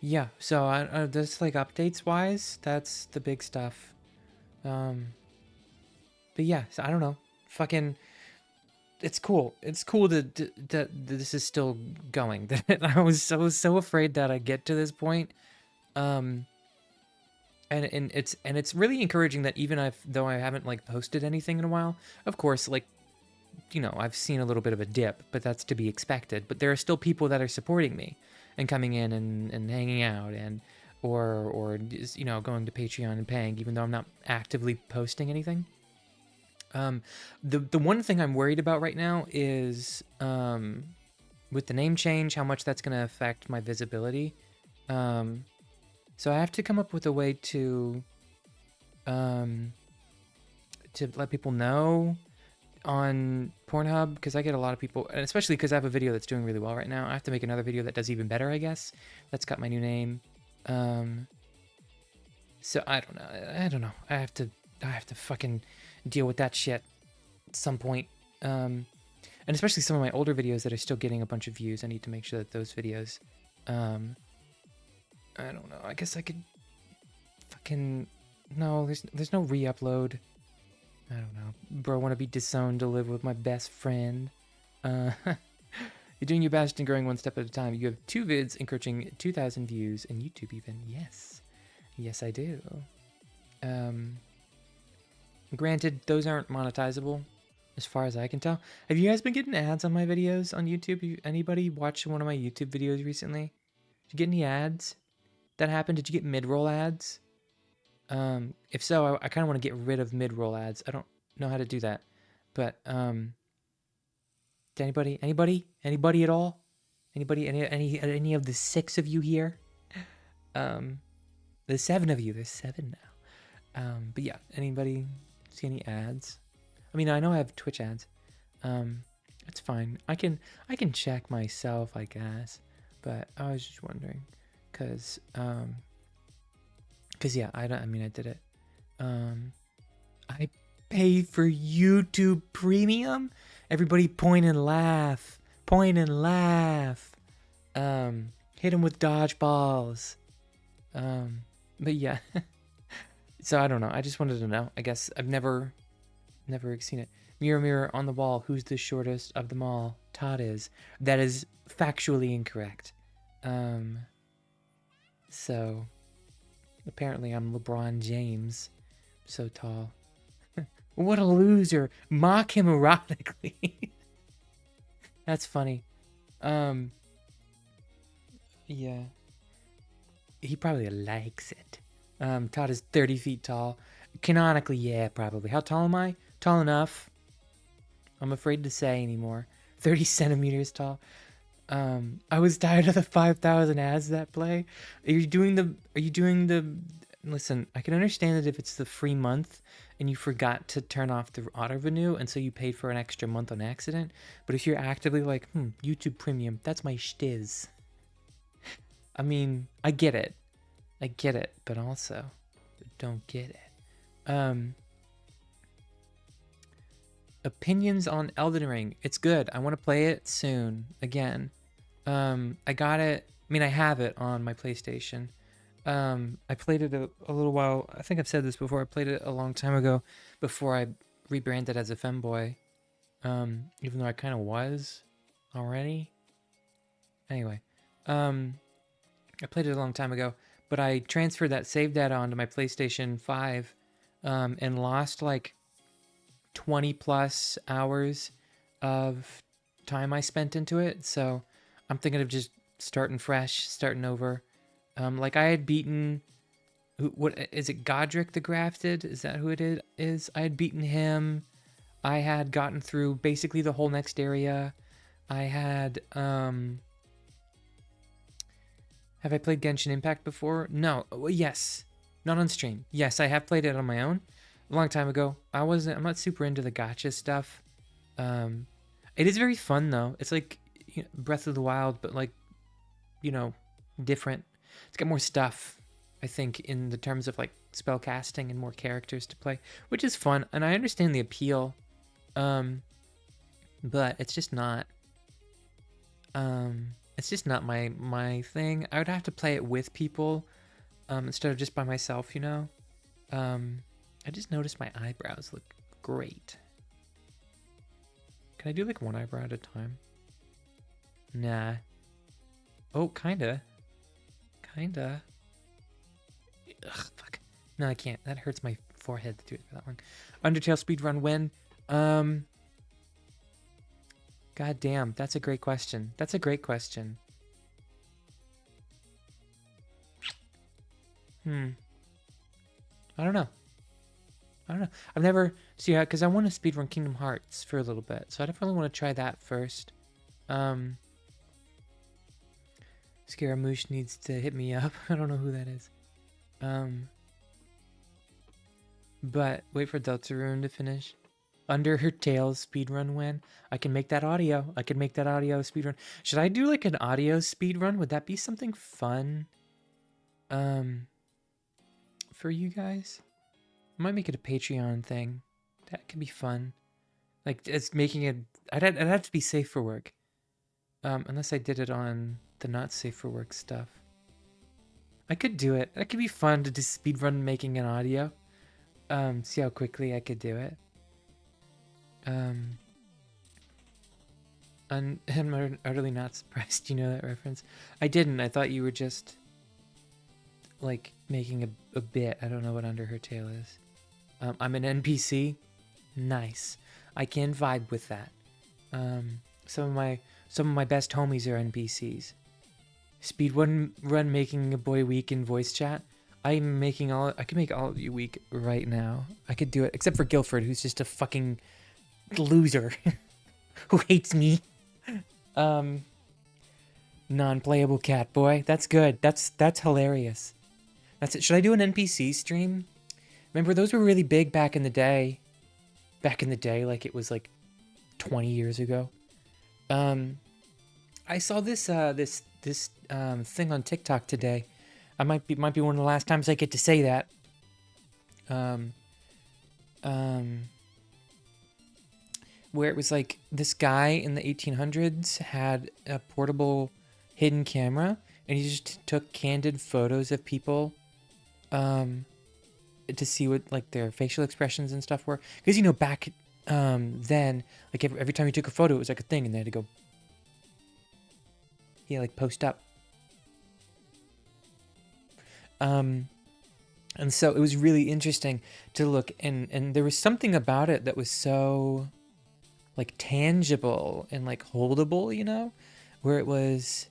yeah. So, just like updates wise, that's the big stuff. But yeah, so I don't know. Fucking, it's cool. It's cool that this is still going. That I was so afraid that I'd get to this point. And it's really encouraging that even though I haven't like posted anything in a while, of course, like, I've seen a little bit of a dip, but that's to be expected. But there are still people that are supporting me and coming in and hanging out or just, going to Patreon and paying, even though I'm not actively posting anything. The one thing I'm worried about right now is with the name change, how much that's going to affect my visibility. So I have to come up with a way to let people know on Pornhub, because I get a lot of people, and especially because I have a video that's doing really well right now. I have to make another video that does even better, I guess. That's got my new name. So I don't know. I have to fucking deal with that shit at some point. And especially some of my older videos that are still getting a bunch of views. I need to make sure that those videos, I don't know. I guess I could fucking, no, there's no re-upload. I don't know. Bro, want to be disowned to live with my best friend. You're doing your best and growing one step at a time. You have 2 vids encroaching 2,000 views in YouTube even. Yes. Yes, I do. Granted, those aren't monetizable, as far as I can tell. Have you guys been getting ads on my videos on YouTube? Anybody watch one of my YouTube videos recently? Did you get any ads? That happened? Did you get mid-roll ads? If so, I kind of want to get rid of mid-roll ads. I don't know how to do that. But, anybody at all? Anybody, any of the 6 of you here? There's 7 of you. There's 7 now. But yeah, anybody see any ads? I mean, I know I have Twitch ads. It's fine. I can check myself, I guess. But I was just wondering, cause yeah, I did it. Um, I paid for YouTube Premium. Everybody point and laugh. Point and laugh. Hit him with dodgeballs. But yeah. So I don't know. I just wanted to know. I guess I've never seen it. Mirror, mirror on the wall, who's the shortest of them all? Todd is. That is factually incorrect. So apparently I'm LeBron James. So tall. What a loser. Mock him erotically. That's funny. Um, yeah. He probably likes it. Todd is 30 feet tall. Canonically, yeah, probably. How tall am I? Tall enough. I'm afraid to say anymore. 30 centimeters tall. I was tired of the 5,000 ads that play. Are you doing the listen, I can understand that if it's the free month and you forgot to turn off the auto renew and so you paid for an extra month on accident, but if you're actively like, YouTube Premium, that's my shtiz. I mean, I get it, but also don't get it. Opinions on Elden Ring. It's good. I want to play it soon again. I got it. I mean, I have it on my PlayStation. I played it a little while. I think I've said this before. I played it a long time ago before I rebranded as a femboy. Even though I kind of was already. Anyway, I played it a long time ago, but I transferred that save data onto my PlayStation 5, and lost like 20 plus hours of time I spent into it. So I'm thinking of just starting fresh, starting over. Like I had beaten, what is it? Godric the Grafted? Is that who it is? I had beaten him. I had gotten through basically the whole next area. I had, have I played Genshin Impact before? No. Yes. Not on stream. Yes, I have played it on my own a long time ago. I'm not super into the gacha stuff. It is very fun though. It's like Breath of the Wild, but like, different. It's got more stuff, I think, in the terms of like spell casting and more characters to play, which is fun. And I understand the appeal. But it's just not, my thing. I would have to play it with people, instead of just by myself, I just noticed my eyebrows look great. Can I do like one eyebrow at a time? Nah. Oh, kinda. Ugh, fuck. No, I can't. That hurts my forehead to do it for that long. Undertale speedrun when? God damn, that's a great question. I don't know. I've never, see, because I want to speedrun Kingdom Hearts for a little bit, so I definitely want to try that first. Scaramouche needs to hit me up. I don't know who that is. But wait for Deltarune to finish. Under her tail speedrun when? I can make that audio. Speedrun. Should I do like an audio speedrun? Would that be something fun? For you guys? I might make it a Patreon thing. That could be fun. Like, it's making it... I'd have to be safe for work. Unless I did it on the not safe for work stuff. I could do it. That could be fun to just speedrun making an audio. See how quickly I could do it. I'm utterly not surprised you know that reference. I didn't. I thought you were just, like, making a bit. I don't know what Under Her Tail is. I'm an NPC. Nice. I can vibe with that. Some of my best homies are NPCs. Speedrun making a boy weak in voice chat. I can make all of you weak right now. I could do it, except for Guilford, who's just a fucking loser who hates me. Non-playable cat boy. That's good. That's hilarious. That's it. Should I do an NPC stream? Remember, those were really big back in the day. Like it was like 20 years ago. I saw this thing on TikTok today. I might be one of the last times I get to say that. Um, um, where it was like this guy in the 1800s had a portable hidden camera, and he just took candid photos of people, um, to see what like their facial expressions and stuff were. Because back then, like every time you took a photo, it was like a thing, and they had to go, yeah, like post up. And so it was really interesting to look, and there was something about it that was so like tangible and like holdable, where it was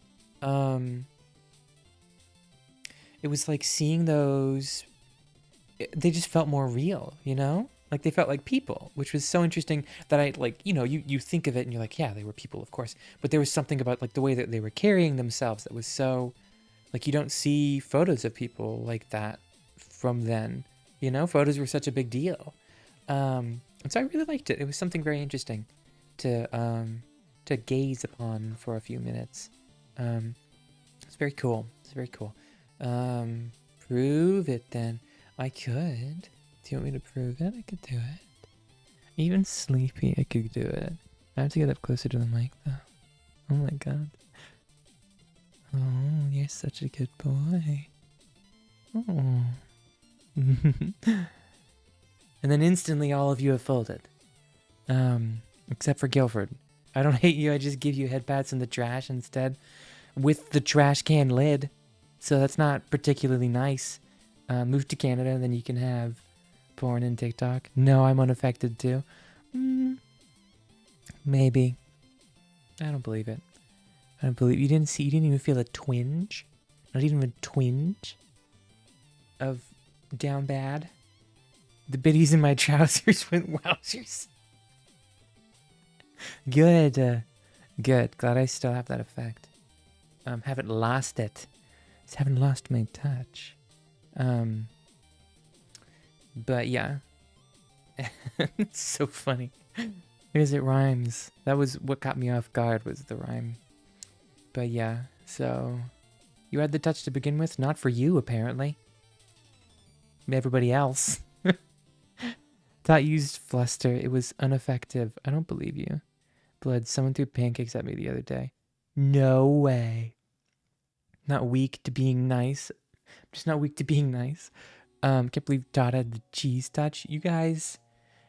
like seeing those, they just felt more real, like they felt like people, which was so interesting that I like, you think of it and you're like, yeah, they were people, of course, but there was something about like the way that they were carrying themselves that was so, like, you don't see photos of people like that from then. Photos were such a big deal. And so I really liked it. It was something very interesting to gaze upon for a few minutes. It's very cool. It's very cool. Prove it then. I could. Do you want me to prove it? I could do it. Even sleepy, I could do it. I have to get up closer to the mic though. Oh my god. Oh, you're such a good boy. Oh. And then instantly all of you have folded. Except for Guilford. I don't hate you, I just give you head pats in the trash instead. With the trash can lid. So that's not particularly nice. Move to Canada and then you can have porn and TikTok. No, I'm unaffected too. Maybe. I don't believe it. I don't believe you didn't even feel a twinge? Not even a twinge of down bad? The biddies in my trousers went wowzers. Good. Good. Glad I still have that effect. Haven't lost it. Just haven't lost my touch. But yeah. It's so funny. Because it rhymes. That was what caught me off guard, was the rhyme. But yeah, so you had the touch to begin with? Not for you, apparently. Everybody else. Thought you used Fluster. It was ineffective. I don't believe you. Blood, someone threw pancakes at me the other day. No way. Not weak to being nice. Just not weak to being nice. Can't believe Dot had the cheese touch. You guys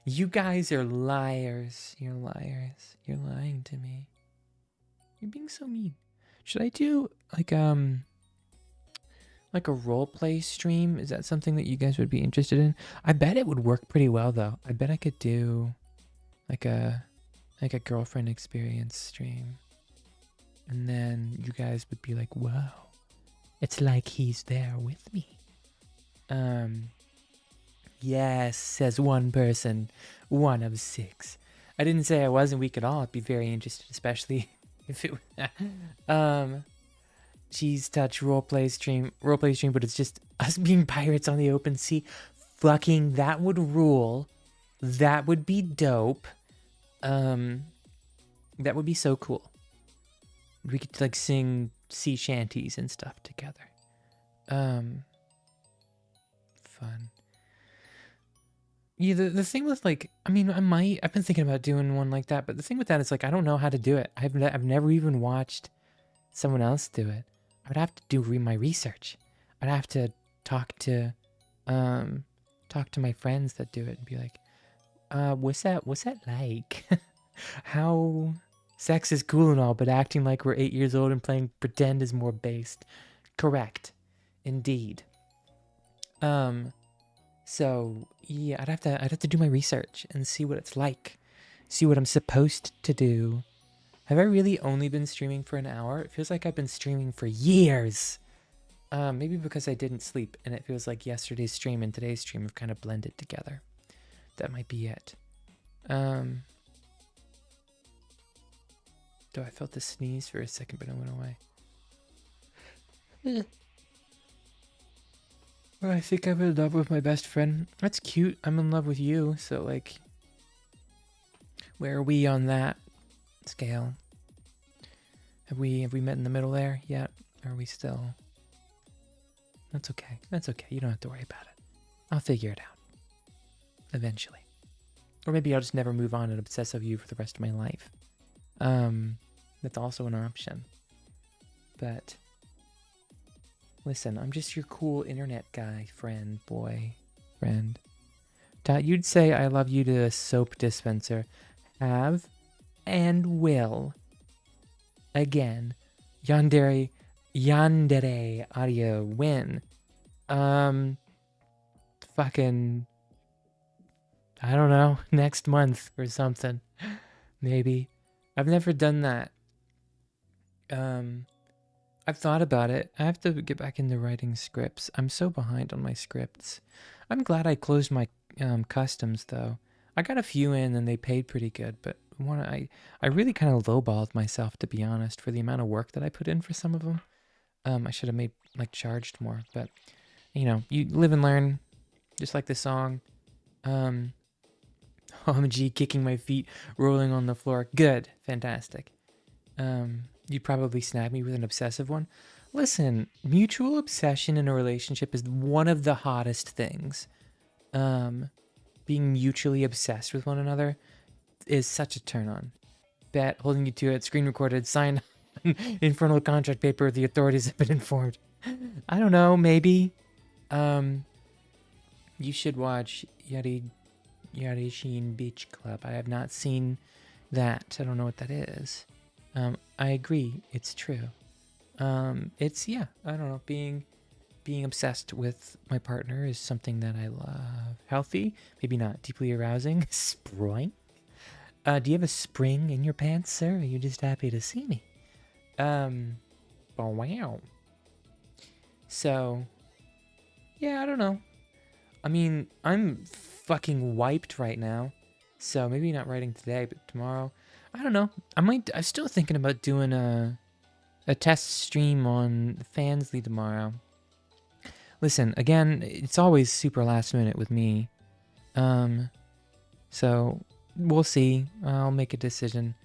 are liars. You're liars. You're lying to me. You're being so mean. Should I do like a roleplay stream? Is that something that you guys would be interested in? I bet it would work pretty well though. I bet I could do like a girlfriend experience stream. And then you guys would be like, "Whoa. It's like he's there with me." Yes, says one person. 1 of 6. I didn't say I wasn't weak at all. I'd be very interested, especially if it cheese touch roleplay stream, but it's just us being pirates on the open sea. Fucking that would rule. That would be dope. That would be so cool. We could like sing sea shanties and stuff together. Fun. Yeah, the thing with like, I mean, I've been thinking about doing one like that, but the thing with that is like, I don't know how to do it. I've never even watched someone else do it. I would have to do my research. I'd have to talk to my friends that do it and be like, what's that like? How sex is cool and all, but acting like we're 8 years old and playing pretend is more based. Correct. Indeed. So yeah, I'd have to do my research and see what it's like. See what I'm supposed to do. Have I really only been streaming for an hour? It feels like I've been streaming for years. Maybe because I didn't sleep and it feels like yesterday's stream and today's stream have kind of blended together. That might be it. I felt a sneeze for a second, but it went away. Well, I think I'm in love with my best friend. That's cute. I'm in love with you, so like... Where are we on that scale? Have we met in the middle there yet? Or are we still? That's okay. That's okay. You don't have to worry about it. I'll figure it out. Eventually. Or maybe I'll just never move on and obsess over you for the rest of my life. That's also an option. But listen, I'm just your cool internet guy, friend. You'd say I love you to a soap dispenser. Have and will. Again. Yandere audio win. Fucking, I don't know, next month or something. Maybe. I've never done that. I've thought about it. I have to get back into writing scripts. I'm so behind on my scripts. I'm glad I closed my customs though. I got a few in and they paid pretty good, but I really kind of lowballed myself, to be honest, for the amount of work that I put in for some of them. I should have charged more, but you know, you live and learn, just like the song. OMG, kicking my feet, rolling on the floor. Good, fantastic. You'd probably snag me with an obsessive one. Listen, mutual obsession in a relationship is one of the hottest things. Being mutually obsessed with one another is such a turn on. Bet, holding you to it, screen recorded, signed infernal contract paper, the authorities have been informed. I don't know, maybe. You should watch Yarishin Beach Club. I have not seen that. I don't know what that is. I agree, it's true. It's, yeah, I don't know, being obsessed with my partner is something that I love. Healthy, maybe not deeply arousing. Spring? Do you have a spring in your pants, sir? Or are you just happy to see me? Oh, wow. So, yeah, I don't know. I mean, I'm fucking wiped right now. So maybe not writing today, but tomorrow. I don't know. I'm still thinking about doing a test stream on Fansly tomorrow. Listen, again, it's always super last minute with me. So we'll see. I'll make a decision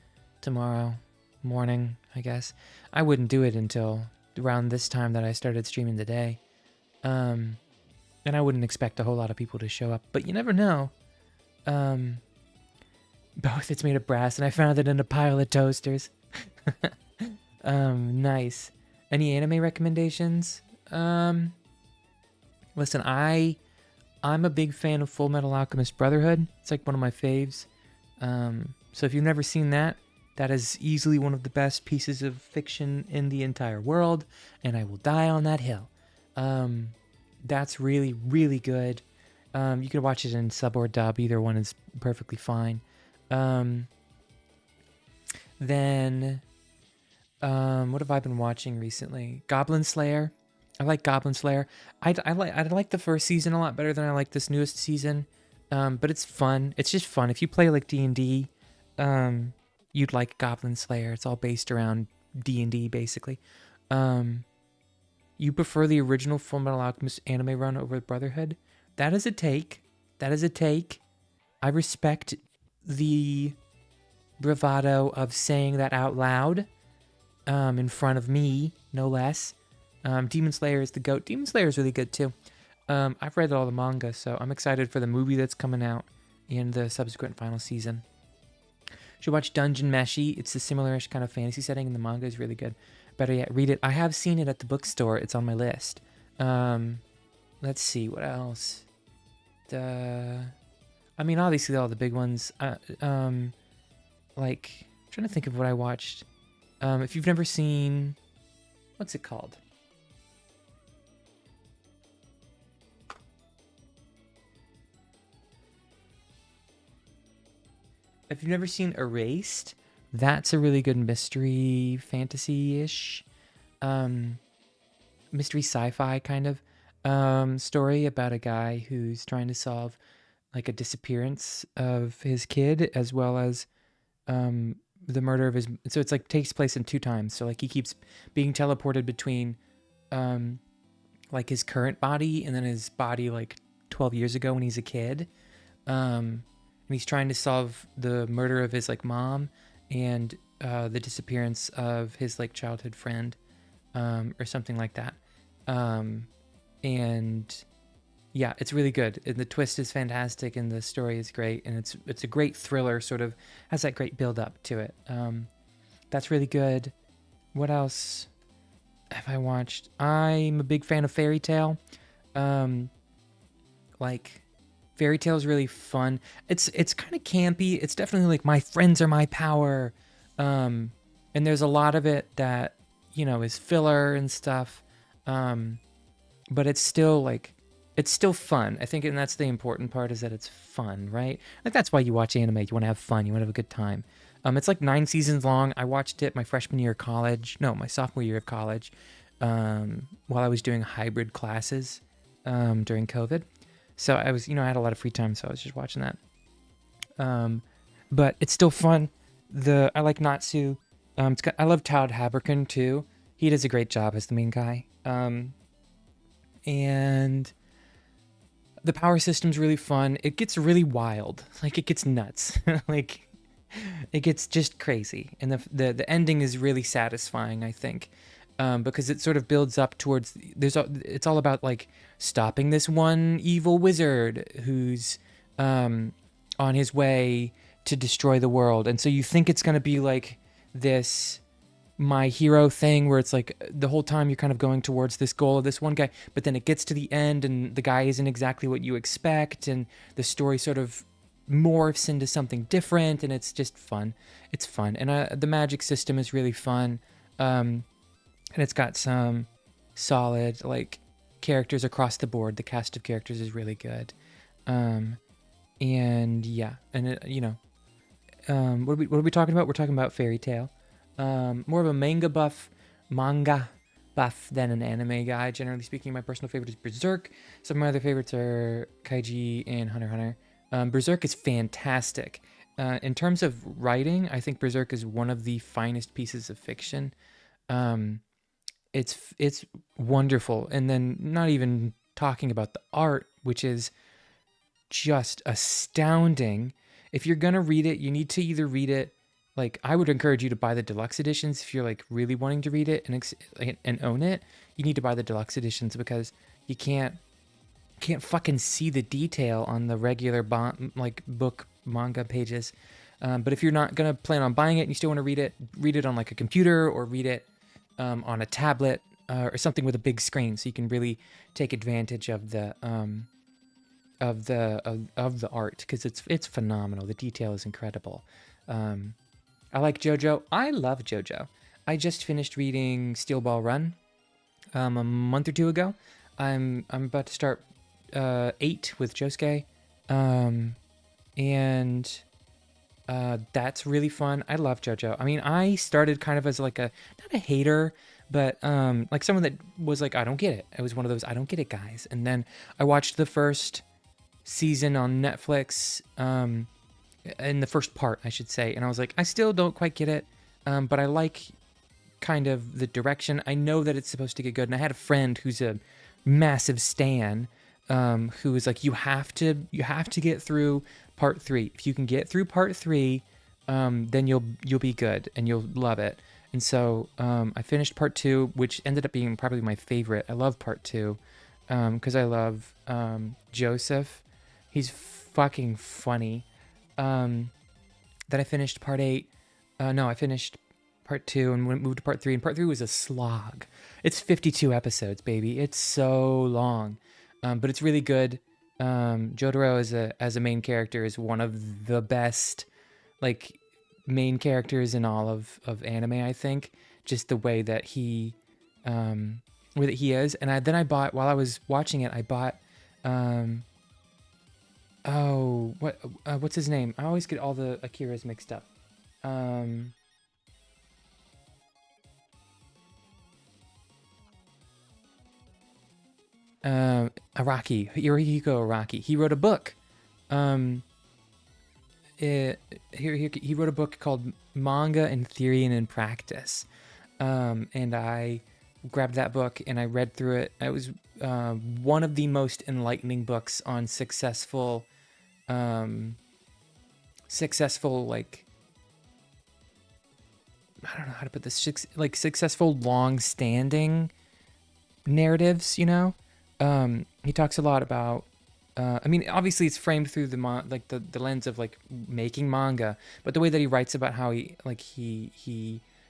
tomorrow morning, I guess. I wouldn't do it until around this time that I started streaming today. And I wouldn't expect a whole lot of people to show up, but you never know. Both, it's made of brass, and I found it in a pile of toasters. Nice. Any anime recommendations? Listen, I'm a big fan of Full Metal Alchemist Brotherhood. It's like one of my faves. So if you've never seen that, that is easily one of the best pieces of fiction in the entire world, and I will die on that hill. That's really, really good. You can watch it in sub or dub. Either one is perfectly fine. Then, what have I been watching recently? Goblin Slayer. I like Goblin Slayer. I like the first season a lot better than I like this newest season. But it's fun. It's just fun. If you play like D&D, you'd like Goblin Slayer. It's all based around D&D basically. You prefer the original Full Metal Alchemist anime run over Brotherhood? That is a take. I respect the bravado of saying that out loud, in front of me, no less. Demon Slayer is the GOAT. Demon Slayer is really good too. I've read all the manga, so I'm excited for the movie that's coming out in the subsequent final season. Should watch Dungeon Meshi. It's a similar-ish kind of fantasy setting, and the manga is really good. Better yet, read it. I have seen it at the bookstore. It's on my list. Let's see, what else? I mean, obviously all the big ones. I'm trying to think of what I watched. If you've never seen, what's it called? If you've never seen Erased, that's a really good mystery fantasy-ish, mystery sci-fi kind of story about a guy who's trying to solve like a disappearance of his kid, as well as the murder of his. So it's like takes place in two times. So like he keeps being teleported between like his current body and then his body like 12 years ago when he's a kid. and he's trying to solve the murder of his like mom and the disappearance of his like childhood friend, or something like that. Um, and yeah, it's really good. And the twist is fantastic, and the story is great, and it's a great thriller. Sort of has that great build up to it. That's really good. What else have I watched? I'm a big fan of Fairy Tale. Um, like Fairy Tale is really fun. It's kind of campy. It's definitely like my friends are my power. Um, and there's a lot of it that is filler and stuff. Um, but it's still fun. I think, and that's the important part, is that it's fun, right? Like that's why you watch anime. You want to have fun. You want to have a good time. It's like 9 seasons long. I watched it my freshman year of college. No, my sophomore year of college. While I was doing hybrid classes during COVID. So I was, I had a lot of free time, so I was just watching that. But it's still fun. I like Natsu. I love Todd Haberkin too. He does a great job as the main guy. And the power system's really fun. It gets really wild. Like it gets nuts. Like it gets just crazy. And the ending is really satisfying, I think. Because it sort of builds up towards it's all about like stopping this one evil wizard who's on his way to destroy the world. And so you think it's going to be like this my hero thing where it's like the whole time you're kind of going towards this goal of this one guy, but then it gets to the end and the guy isn't exactly what you expect, and the story sort of morphs into something different, and it's just fun. It's fun. And the magic system is really fun. And it's got some solid like characters across the board. The cast of characters is really good. And yeah, and what are we talking about? We're talking about Fairy Tale. More of a manga buff than an anime guy. Generally speaking, my personal favorite is Berserk. Some of my other favorites are Kaiji and Hunter x Hunter. Berserk is fantastic. In terms of writing, I think Berserk is one of the finest pieces of fiction. It's wonderful, and then not even talking about the art, which is just astounding. If you're gonna read it, you need to either read it, like I would encourage you to buy the deluxe editions if you're like really wanting to read it and own it. You need to buy the deluxe editions because you can't fucking see the detail on the regular like book manga pages. But if you're not gonna plan on buying it and you still want to read it on like a computer or read it on a tablet or something with a big screen, so you can really take advantage of the art, because it's phenomenal. The detail is incredible. I like JoJo. I love JoJo. I just finished reading Steel Ball Run a month or two ago. I'm about to start 8 with Josuke, and that's really fun. I love JoJo. I mean, I started kind of as like not a hater, but like someone that was like, I don't get it. I was one of those I don't get it guys. And then I watched the first season on Netflix, in the first part, I should say, and I was like, I still don't quite get it, but I like kind of the direction. I know that it's supposed to get good, and I had a friend who's a massive stan, who was like, you have to get through part 3. If you can get through part 3, then you'll be good and you'll love it. And so I finished part 2, which ended up being probably my favorite. I love part 2 because I love Joseph. He's fucking funny. Then I finished part 8. No, I finished part 2 and moved to part 3. And part 3 was a slog. It's 52 episodes, baby. It's so long, but it's really good. Jotaro as a main character is one of the best like main characters in all of anime. I think just the way that he is. And then I bought, while I was watching it, I bought what's his name? I always get all the Akiras mixed up. Araki, Hirohiko Araki. He wrote a book. He wrote a book called Manga in Theory and in Practice. And I grabbed that book and I read through it. It was one of the most enlightening books on successful successful, like, I don't know how to put this, like successful long-standing narratives, you know. He talks a lot about I mean, obviously it's framed through like the lens of like making manga, but the way that he writes about how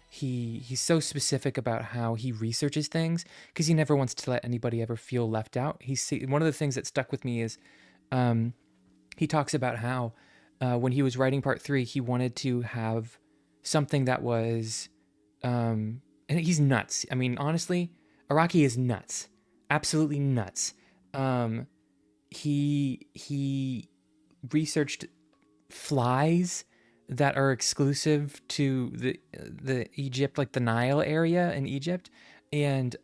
he's so specific about how he researches things, because he never wants to let anybody ever feel left out. One of the things that stuck with me is um, he talks about how when he was writing part three, he wanted to have something that was, and he's nuts. I mean, honestly, Araki is nuts, absolutely nuts. Um, he researched flies that are exclusive to the Egypt, like the Nile area in Egypt, and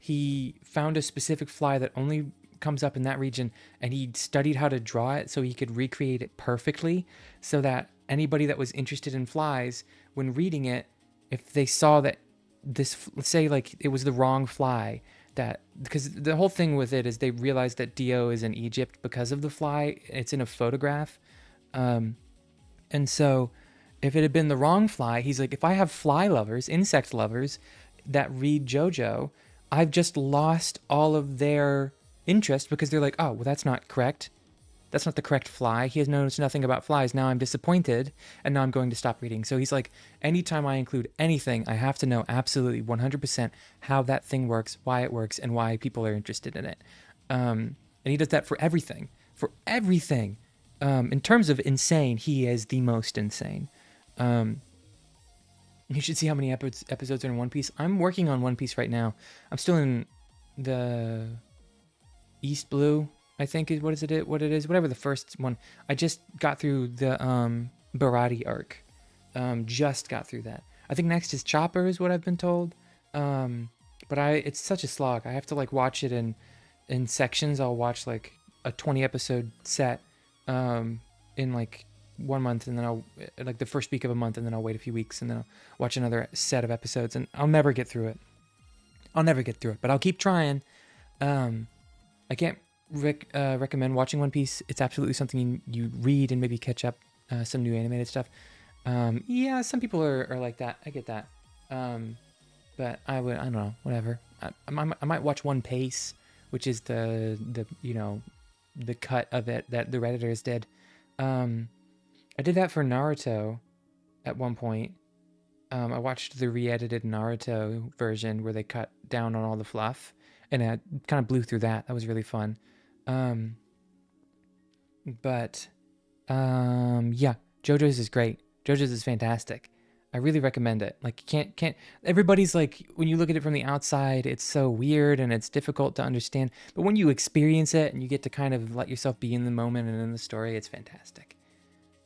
he found a specific fly that only comes up in that region, and he studied how to draw it so he could recreate it perfectly, so that anybody that was interested in flies, when reading it, if they saw that this, let's say like it was the wrong fly, that, because the whole thing with it is they realized that Dio is in Egypt because of the fly. It's in a photograph. Um, and so if it had been the wrong fly, he's like, if I have fly lovers, insect lovers that read JoJo, I've just lost all of their interest, because they're like, oh, well, that's not correct. That's not the correct fly. He has knows nothing about flies. Now I'm disappointed, and now I'm going to stop reading. So he's like, anytime I include anything, I have to know absolutely 100% how that thing works, why it works, and why people are interested in it. And he does that for everything. For everything. In terms of insane, he is the most insane. Um, you should see how many episodes are in One Piece. I'm working on One Piece right now. I'm still in the East Blue, I think is what it is, whatever the first one. I just got through the Barati arc. Just got through that. I think next is Chopper is what I've been told. But it's such a slog. I have to like watch it in sections. I'll watch like a 20 episode set in like 1 month, and then I'll like the first week of a month, and then I'll wait a few weeks, and then I'll watch another set of episodes, and I'll never get through it. But I'll keep trying. I can't recommend watching One Piece. It's absolutely something you read and maybe catch up some new animated stuff. Yeah, some people are like that. I get that. But I don't know, whatever. I might watch One Piece, which is the the cut of it that the Redditors did. I did that for Naruto at one point. I watched the re-edited Naruto version where they cut down on all the fluff, and I kind of blew through that. That was really fun. But yeah, JoJo's is great. JoJo's is fantastic. I really recommend it. Like, can't everybody's like, when you look at it from the outside, it's so weird and it's difficult to understand. But when you experience it and you get to kind of let yourself be in the moment and in the story, it's fantastic.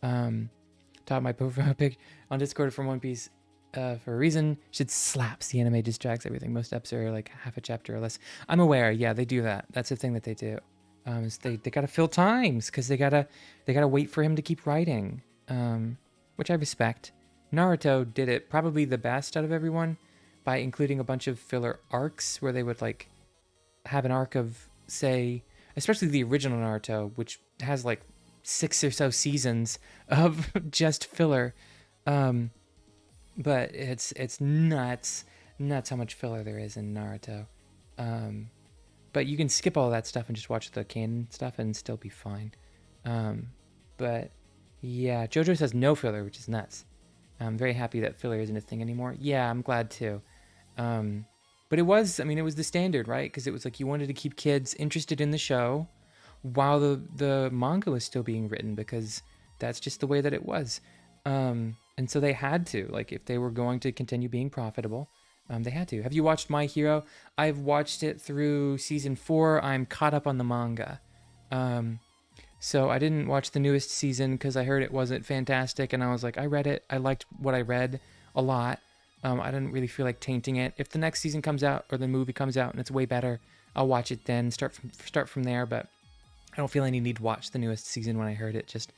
Top my profile pic on Discord from One Piece for a reason. Should slaps. The anime distracts everything. Most eps are like half a chapter or less. I'm aware. Yeah, they do that. That's the thing that they do. Is they gotta fill times, because they gotta wait for him to keep writing. Which I respect. Naruto did it probably the best out of everyone by including a bunch of filler arcs where they would like have an arc of, say, especially the original Naruto, which has like 6 or so seasons of just filler. But it's nuts how much filler there is in Naruto. But you can skip all that stuff and just watch the canon stuff and still be fine. But yeah, JoJo's has no filler, which is nuts. I'm very happy that filler isn't a thing anymore. Yeah, I'm glad too. But it was the standard, right? Because it was like you wanted to keep kids interested in the show while the manga was still being written, because that's just the way that it was. And so they had to, like, if they were going to continue being profitable, they had to. Have you watched My Hero? I've watched it through season 4. I'm caught up on the manga. So I didn't watch the newest season because I heard it wasn't fantastic, and I was like, I read it. I liked what I read a lot. I didn't really feel like tainting it. If the next season comes out or the movie comes out and it's way better, I'll watch it then. Start from there. But I don't feel any need to watch the newest season when I heard it just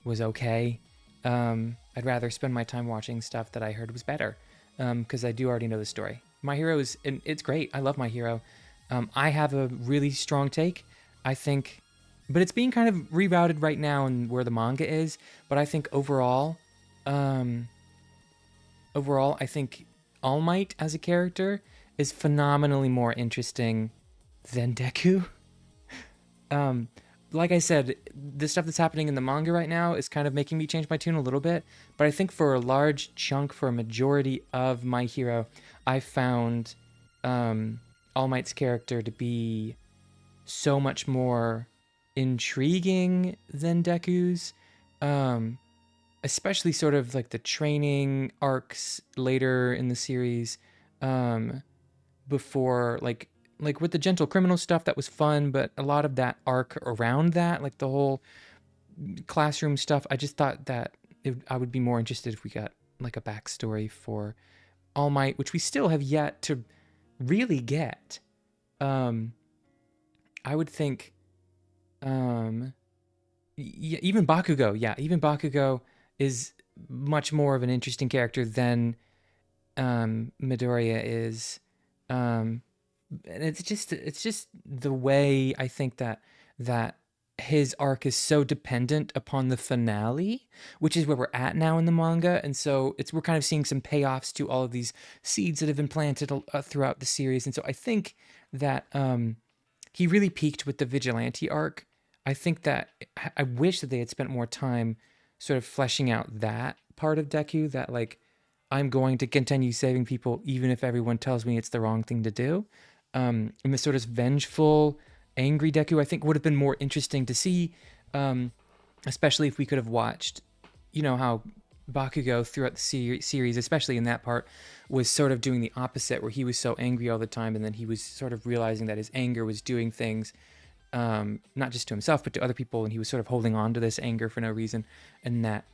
was okay. I'd rather spend my time watching stuff that I heard was better, because I do already know the story. My Hero it's great. I love My Hero. I have a really strong take. I think but it's being kind of rerouted right now and where the manga is. But I think um, overall, I think All Might as a character is phenomenally more interesting than Deku. Um, like I said, the stuff that's happening in the manga right now is kind of making me change my tune a little bit. But I think for a large chunk, for a majority of My Hero, I found All Might's character to be so much more intriguing than Deku's. Um, Especially sort of like the training arcs later in the series, um, before like with the gentle criminal stuff that was fun, but a lot of that arc around that, like the whole classroom stuff, I just thought that I would be more interested if we got like a backstory for All Might, which we still have yet to really get. Um, I would think, um, even Bakugo, yeah, even Bakugo is much more of an interesting character than Midoriya is. Um, and it's just the way I think that his arc is so dependent upon the finale, which is where we're at now in the manga, and so we're kind of seeing some payoffs to all of these seeds that have been planted throughout the series, and so I think that he really peaked with the vigilante arc. I think that I wish that they had spent more time sort of fleshing out that part of Deku, that like I'm going to continue saving people even if everyone tells me it's the wrong thing to do. And the sort of vengeful, angry Deku, I think would have been more interesting to see, um, especially if we could have watched, how Bakugo throughout the series, especially in that part, was sort of doing the opposite, where he was so angry all the time, and then he was sort of realizing that his anger was doing things, not just to himself but to other people, and he was sort of holding on to this anger for no reason, and that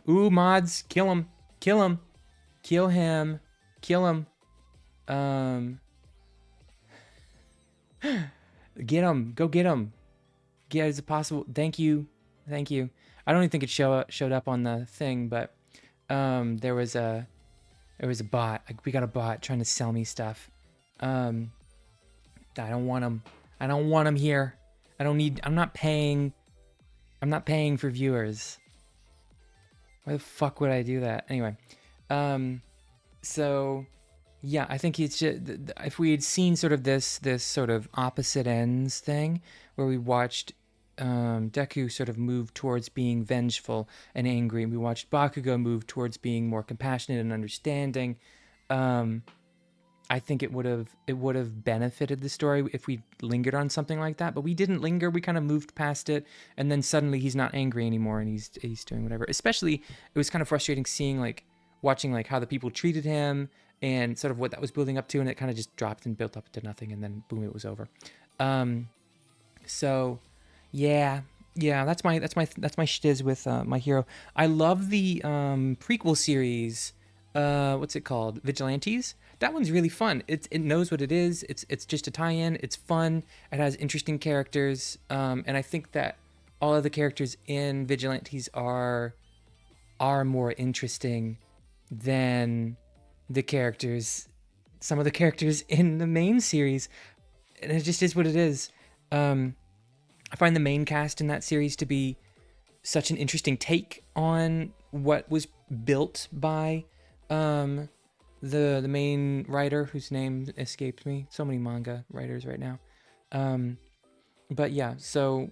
ooh, mods, kill him, kill him, kill him, kill him, um get him, go get him. Yeah, is it possible? Thank you, thank you. I don't even think it showed up on the thing, but there was a bot. Like, we got a bot trying to sell me stuff. um I don't want him. I don't want him here. I'm not paying. I'm not paying for viewers. Why the fuck would I do that? Anyway, um, so yeah, I think it's just, if we had seen sort of this sort of opposite ends thing, where we watched Deku sort of move towards being vengeful and angry, and we watched Bakugo move towards being more compassionate and understanding. Um, I think it would have benefited the story if we lingered on something like that, but we didn't linger. We kind of moved past it, and then suddenly he's not angry anymore, and he's doing whatever. Especially, it was kind of frustrating seeing, like, watching like how the people treated him and sort of what that was building up to, and it kind of just dropped and built up to nothing, and then boom, it was over. Um, so yeah, yeah, that's my shtiz with My Hero. I love the prequel series. What's it called? Vigilantes. That one's really fun. It knows what it is. It's just a tie-in. It's fun. It has interesting characters. And I think that all of the characters in Vigilantes are more interesting than the characters, some of the characters in the main series. And it just is what it is. I find the main cast in that series to be such an interesting take on what was built by the main writer, whose name escapes me. So many manga writers right now. But yeah, so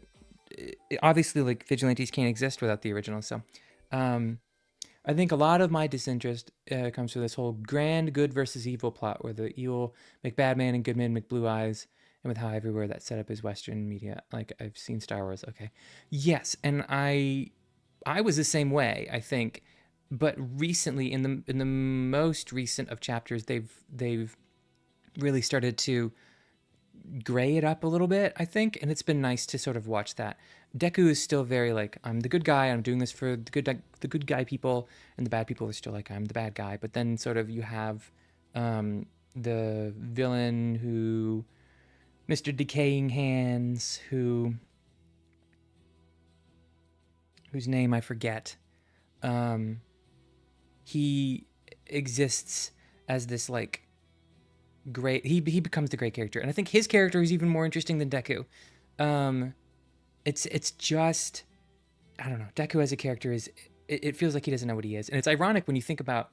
obviously, like, Vigilantes can't exist without the original. So I think a lot of my disinterest comes from this whole grand good versus evil plot, where the evil make bad man and good man make blue eyes, and with how everywhere that setup is Western media. Like, I've seen Star Wars, okay, yes, and I was the same way, I think, but recently, in the most recent of chapters, they've really started to gray it up a little bit, I think, and it's been nice to sort of watch that. Deku is still very like, I'm the good guy, I'm doing this for the good guy people, and the bad people are still like, I'm the bad guy. But then sort of you have the villain, who Mr. Decaying Hands, whose name I forget. He exists as this like great, he becomes the great character, and I think his character is even more interesting than Deku. Um, it's just, I don't know. Deku as a character is, it feels like he doesn't know what he is, and it's ironic when you think about,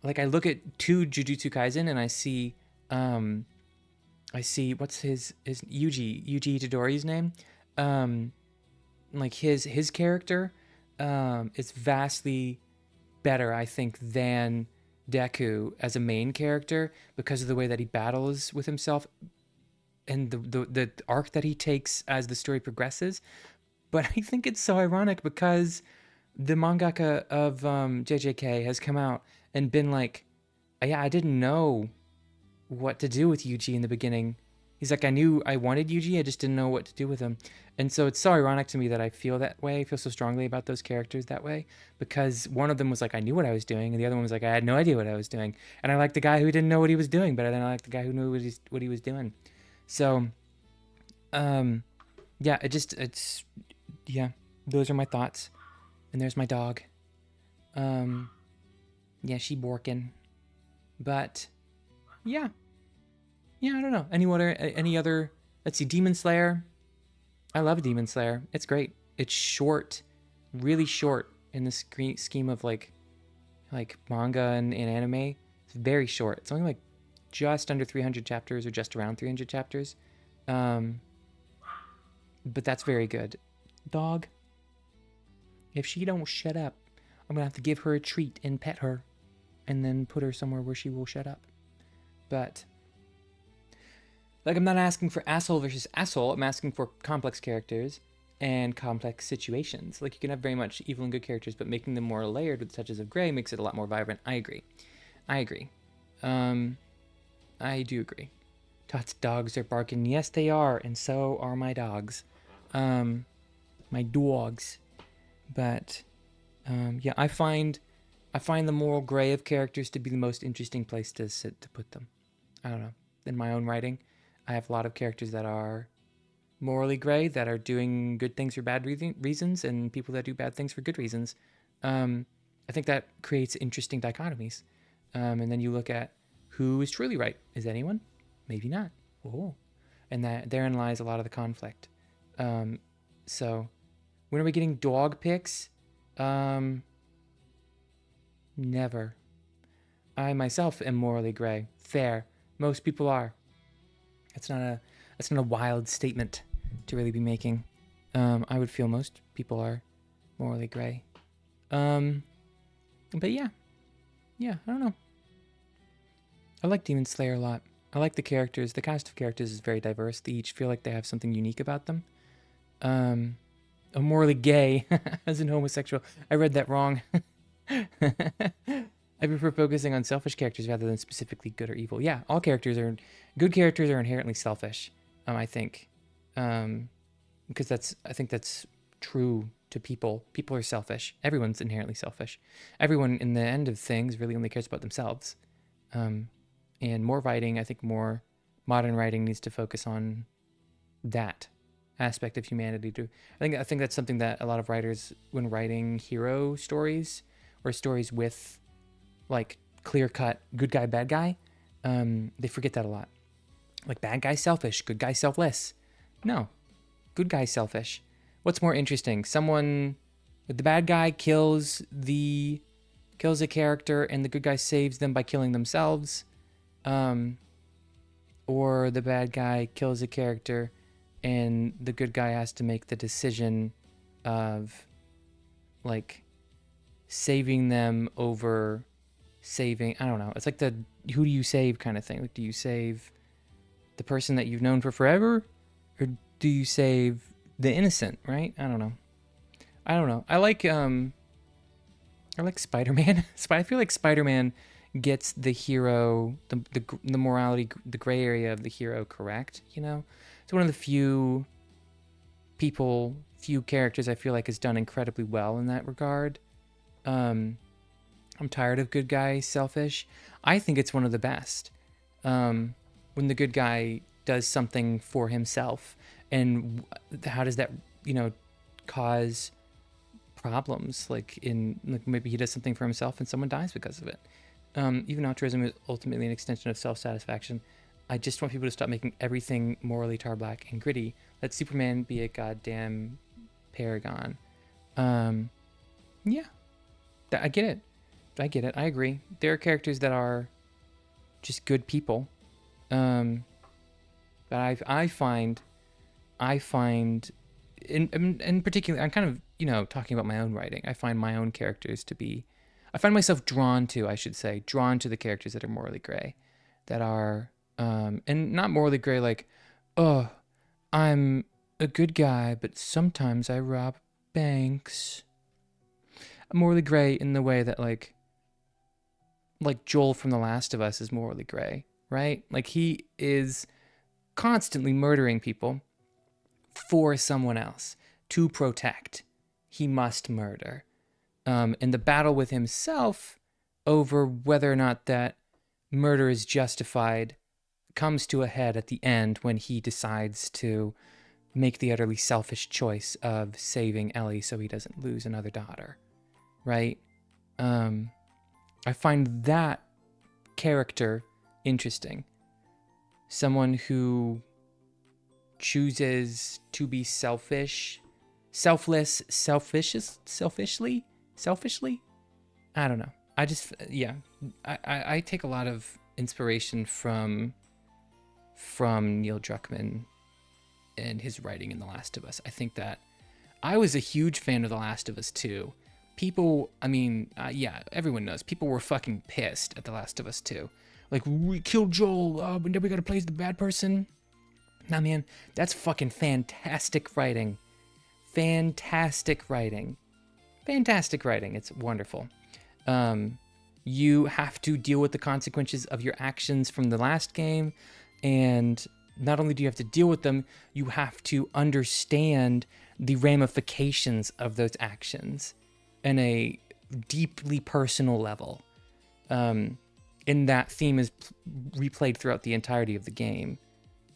like, I look at two Jujutsu Kaisen and um, I see what's his Yuji Itadori's name, um, like his character, is vastly better, I think, than Deku as a main character because of the way that he battles with himself and the arc that he takes as the story progresses. But I think it's so ironic because the mangaka of JJK has come out and been like, yeah, I didn't know what to do with Yuji in the beginning. He's like, I knew I wanted Yuji, I just didn't know what to do with him. And so it's so ironic to me that I feel that way, I feel so strongly about those characters that way, because one of them was like, I knew what I was doing, and the other one was like, I had no idea what I was doing. And I like the guy who didn't know what he was doing, but then I like the guy who knew what he was doing. So, um, yeah, yeah, those are my thoughts. And there's my dog. Um, yeah, she borking. But, yeah, yeah, I don't know. Any other, let's see, Demon Slayer. I love Demon Slayer. It's great. It's short, really short in the scheme of like manga and anime. It's very short. It's only like just under 300 chapters or just around 300 chapters. Um, but that's very good. Dog, if she don't shut up, I'm gonna have to give her a treat and pet her and then put her somewhere where she will shut up. But like, I'm not asking for asshole versus asshole. I'm asking for complex characters and complex situations. Like, you can have very much evil and good characters, but making them more layered with touches of gray makes it a lot more vibrant. I agree. I agree. I do agree. Tot's dogs are barking. Yes, they are, and so are my dogs. My dogs. But yeah, I find the moral gray of characters to be the most interesting place to put them. I don't know. In my own writing, I have a lot of characters that are morally gray, that are doing good things for bad reasons, and people that do bad things for good reasons. I think that creates interesting dichotomies. And then you look at who is truly right. Is anyone? Maybe not. Oh, and that therein lies a lot of the conflict. So, when are we getting dog pics? Never. I myself am morally gray. Fair. Most people are. That's not a wild statement to really be making. I would feel most people are morally gray. But yeah, I don't know. I like Demon Slayer a lot. I like the characters. The cast of characters is very diverse. They each feel like they have something unique about them. I'm morally gay as an homosexual. I read that wrong. I prefer focusing on selfish characters rather than specifically good or evil. Yeah, all characters are good. Characters are inherently selfish. I think, because I think that's true to people. People are selfish. Everyone's inherently selfish. Everyone, in the end of things, really only cares about themselves. And more writing, I think, more modern writing needs to focus on that aspect of humanity too. I think that's something that a lot of writers, when writing hero stories or stories with like clear cut good guy bad guy, they forget that a lot. Like, bad guy selfish, good guy selfless. No, good guy selfish. What's more interesting? The bad guy kills a character and the good guy saves them by killing themselves, or the bad guy kills a character and the good guy has to make the decision of like saving them over saving, I don't know, it's like the who do you save kind of thing. Like, do you save the person that you've known for forever, or do you save the innocent, right? I don't know. I like Spider-Man. I feel like Spider-Man gets the hero, the morality, the gray area of the hero correct, you know? It's one of the few characters I feel like has done incredibly well in that regard. I'm tired of good guy selfish. I think it's one of the best. When the good guy does something for himself, and how does that, cause problems? Like, maybe he does something for himself and someone dies because of it. Even altruism is ultimately an extension of self-satisfaction. I just want people to stop making everything morally tar black and gritty. Let Superman be a goddamn paragon. Yeah, I get it. I get it. I agree. There are characters that are just good people. But I find, in particular, I'm kind of, talking about my own writing. I find my own characters to be, I find myself drawn to the characters that are morally gray, that are, and not morally gray like, oh, I'm a good guy, but sometimes I rob banks. Morally gray in the way that like Joel from The Last of Us is morally gray, right? Like he is constantly murdering people for someone else to protect. He must murder. And the battle with himself over whether or not that murder is justified comes to a head at the end when he decides to make the utterly selfish choice of saving Ellie so he doesn't lose another daughter, right? I find that character interesting. Someone who chooses to be selfishly? I don't know. I take a lot of inspiration from Neil Druckmann and his writing in The Last of Us. I think that I was a huge fan of The Last of Us 2. People, everyone knows. People were fucking pissed at The Last of Us 2. Like, we killed Joel, but now we gotta play as the bad person. Nah, man, that's fucking fantastic writing. Fantastic writing. It's wonderful. You have to deal with the consequences of your actions from the last game, and not only do you have to deal with them, you have to understand the ramifications of those actions in a deeply personal level. And that theme is replayed throughout the entirety of the game.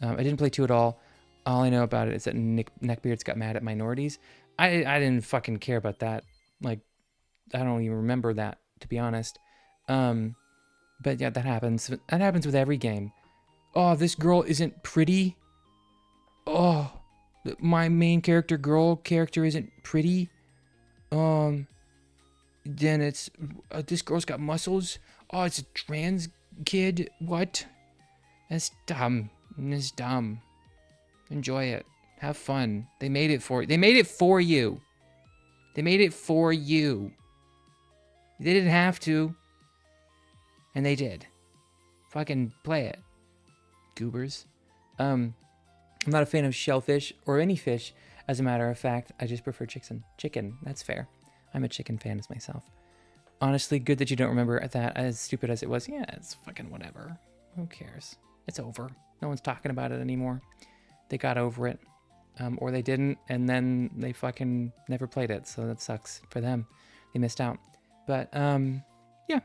I didn't play 2 at all. All I know about it is that Neckbeards got mad at minorities. I didn't fucking care about that. Like, I don't even remember that, to be honest. But yeah, that happens. That happens with every game. Oh, this girl isn't pretty. Oh, my main character isn't pretty. Then it's, this girl's got muscles. Oh, it's a trans kid. What? That's dumb. It's dumb. Enjoy it. Have fun. They made it for you. They made it for you. They didn't have to. And they did. Fucking play it. Goobers. I'm not a fan of shellfish or any fish, as a matter of fact. I just prefer chicken. That's fair. I'm a chicken fan as myself. Honestly, good that you don't remember that, as stupid as it was. Yeah, it's fucking whatever. Who cares? It's over. No one's talking about it anymore. They got over it. Or they didn't, and then they fucking never played it, so that sucks for them. They missed out. But, yeah.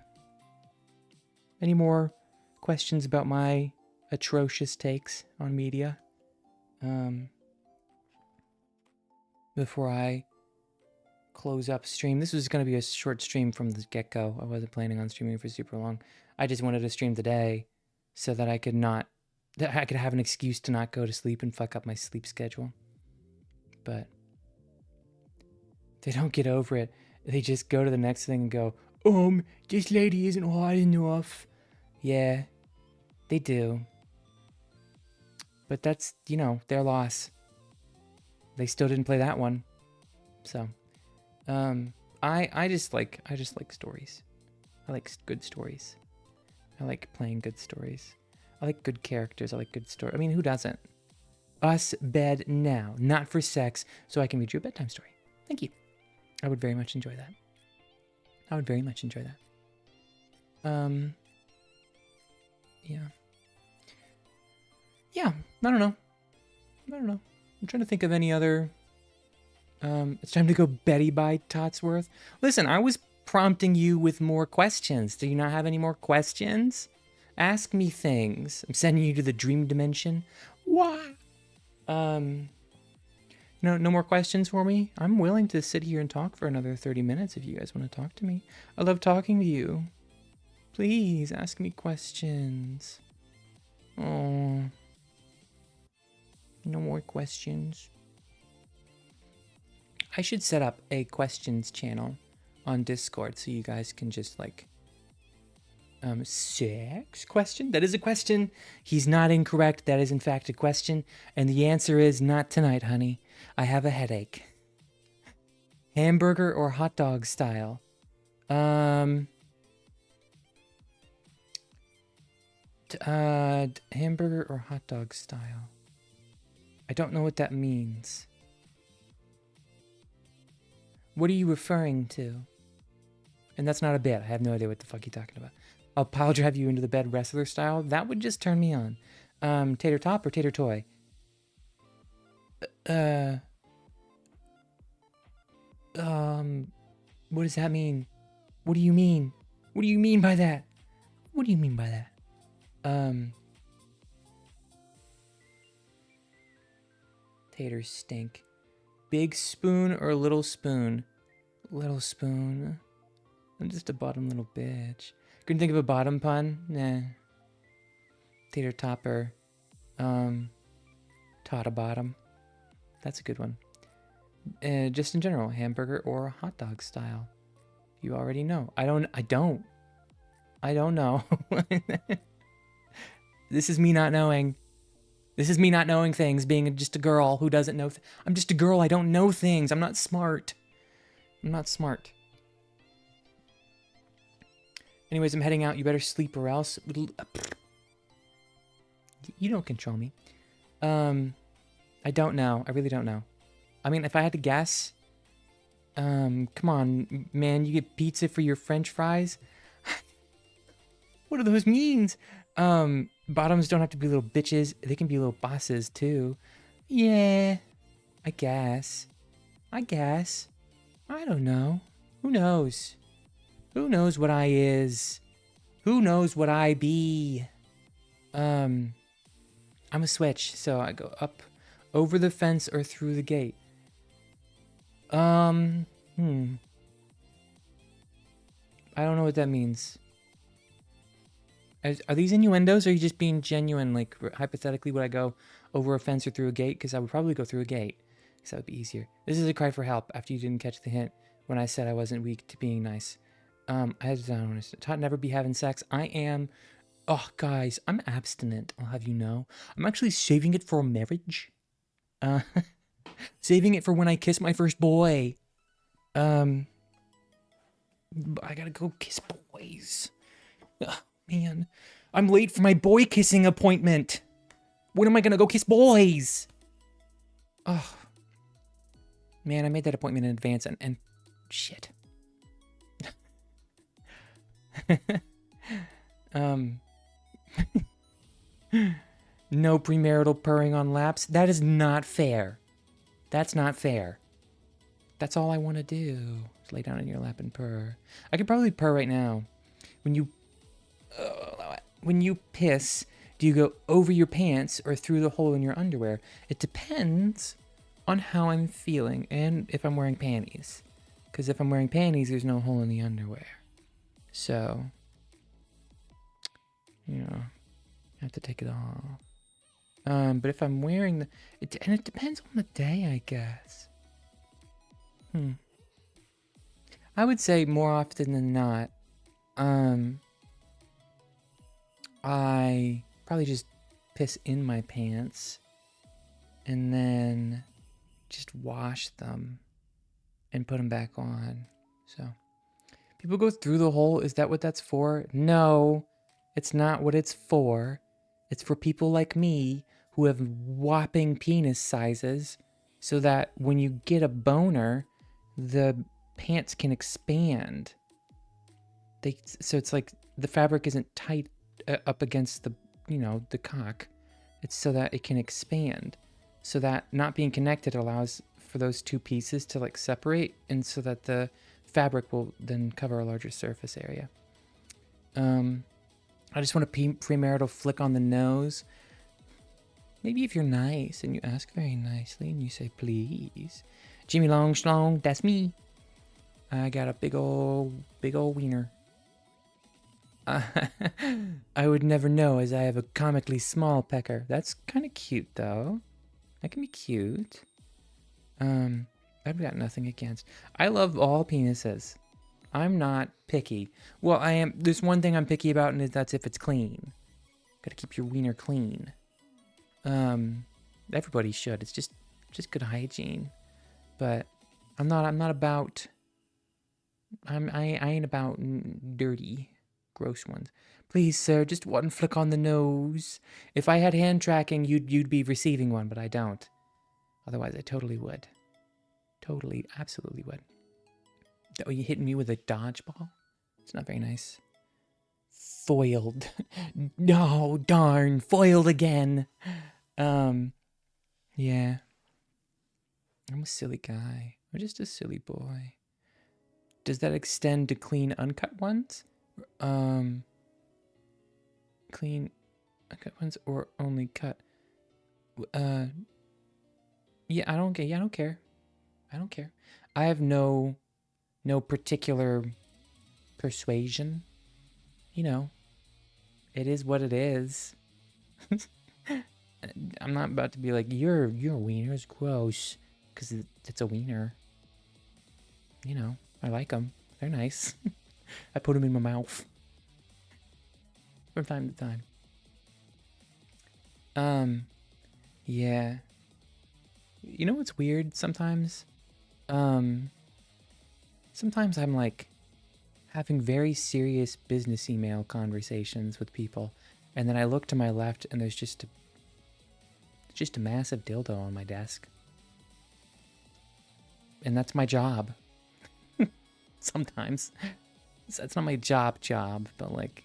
Any more questions about my atrocious takes on media? Before I close up stream. This was going to be a short stream from the get-go. I wasn't planning on streaming for super long. I just wanted to stream today so that I could have an excuse to not go to sleep and fuck up my sleep schedule. But they don't get over it. They just go to the next thing and go, this lady isn't hot enough. Yeah, they do. But that's, their loss. They still didn't play that one. So, I just like stories. I like good stories. I like playing good stories. I like good characters. I like good story. I mean, who doesn't? Us bed now, not for sex, so I can read you a bedtime story. Thank you. I would very much enjoy that. Yeah, I don't know. I'm trying to think of any other. It's time to go Betty by Totsworth. Listen, I was prompting you with more questions. Do you not have any more questions? Ask me things. I'm sending you to the dream dimension. What? No more questions for me? I'm willing to sit here and talk for another 30 minutes if you guys want to talk to me. I love talking to you. Please ask me questions. Oh, no more questions. I should set up a questions channel on Discord so you guys can just like sex question? That is a question. He's not incorrect. That is in fact a question. And the answer is not tonight, honey. I have a headache. Hamburger or hot dog style? Hamburger or hot dog style? I don't know what that means. What are you referring to? And that's not a bit. I have no idea what the fuck you're talking about. I'll pile drive you into the bed wrestler style. That would just turn me on. Tater top or tater toy? What does that mean? What do you mean? What do you mean by that? What do you mean by that? Taters stink. Big spoon or little spoon? Little spoon. I'm just a bottom little bitch. Couldn't think of a bottom pun? Nah. Tater topper. Tota bottom. That's a good one. Just in general, hamburger or hot dog style? You already know. I don't know. This is me not knowing. This is me not knowing things, being just a girl who doesn't know. I'm just a girl. I don't know things. I'm not smart. I'm not smart. Anyways, I'm heading out. You better sleep or else. You don't control me. I don't know. I really don't know. I mean, if I had to guess, come on, man, you get pizza for your French fries? What do those means? Bottoms don't have to be little bitches. They can be little bosses, too. Yeah, I guess. I don't know. Who knows? Who knows what I is? Who knows what I be? I'm a switch, so I go up over the fence or through the gate. I don't know what that means. Are these innuendos, or are you just being genuine? Like, hypothetically, would I go over a fence or through a gate? Because I would probably go through a gate, because that would be easier. This is a cry for help after you didn't catch the hint when I said I wasn't weak to being nice. I don't want to never be having sex. I am. Oh, guys, I'm abstinent, I'll have you know. I'm actually saving it for marriage. Saving it for when I kiss my first boy. I gotta go kiss boys. Ugh, man, I'm late for my boy kissing appointment. When am I gonna go kiss boys? Oh, man, I made that appointment in advance and shit. No premarital purring on laps. That is not fair. That's not fair. That's all I want to do. Just lay down on your lap and purr. I could probably purr right now. When you piss, do you go over your pants or through the hole in your underwear? It depends on how I'm feeling and if I'm wearing panties. Because if I'm wearing panties, there's no hole in the underwear. So, you know, I have to take it off. But if I'm wearing and it depends on the day, I guess. I would say more often than not, I probably just piss in my pants and then just wash them and put them back on. So, people go through the hole. Is that what that's for? No, it's not what it's for. It's for people like me who have whopping penis sizes so that when you get a boner, the pants can expand. So it's like the fabric isn't tight up against the, the cock. It's so that it can expand. So that not being connected allows for those two pieces to like separate, and so that the fabric will then cover a larger surface area. I just want a premarital flick on the nose. Maybe if you're nice and you ask very nicely and you say, please. Jimmy Long Schlong, that's me. I got a big ol' wiener. I would never know as I have a comically small pecker. That's kind of cute though. That can be cute. I've got nothing against. I love all penises. I'm not picky. Well, I am. There's one thing I'm picky about, and that's if it's clean. Gotta keep your wiener clean. Everybody should. It's just good hygiene. But I'm not about. I ain't about dirty, gross ones. Please, sir, just one flick on the nose. If I had hand tracking, you'd be receiving one, but I don't. Otherwise, I totally would. Totally, absolutely would. Oh, you hitting me with a dodgeball? It's not very nice. Foiled. No, darn, foiled again. Yeah. I'm a silly guy. I'm just a silly boy. Does that extend to clean uncut ones? Clean uncut ones or only cut? Yeah, I don't care. I don't care. I have no particular persuasion. You know, it is what it is. I'm not about to be like, your wiener is gross, because it's a wiener. You know, I like them. They're nice. I put them in my mouth from time to time. Yeah. You know what's weird sometimes? Sometimes I'm like having very serious business email conversations with people, and then I look to my left and there's just a massive dildo on my desk. And that's my job. Sometimes. That's not my job, but like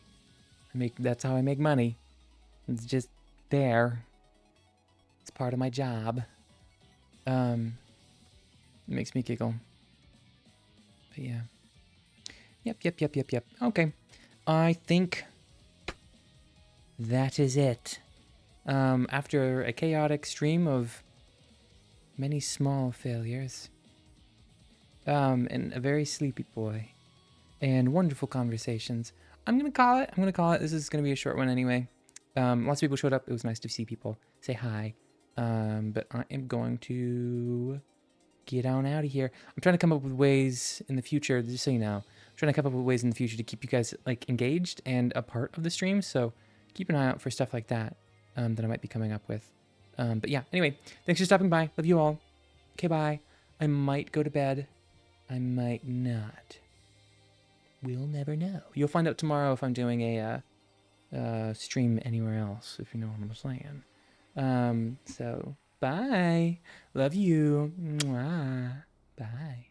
that's how I make money. It's just there. It's part of my job. It makes me giggle. But yeah. Yep. Okay. I think that is it. After a chaotic stream of many small failures, and a very sleepy boy, and wonderful conversations, I'm gonna call it. This is gonna be a short one anyway. Lots of people showed up. It was nice to see people say hi. But I am going to get on out of here. I'm trying to come up with ways in the future, just so you know. I'm trying to come up with ways in the future to keep you guys like engaged and a part of the stream. So keep an eye out for stuff like that that I might be coming up with. But yeah, anyway, thanks for stopping by. Love you all. Okay, bye. I might go to bed. I might not. We'll never know. You'll find out tomorrow if I'm doing a stream anywhere else, if you know what I'm saying. So bye. Love you. Mwah. Bye.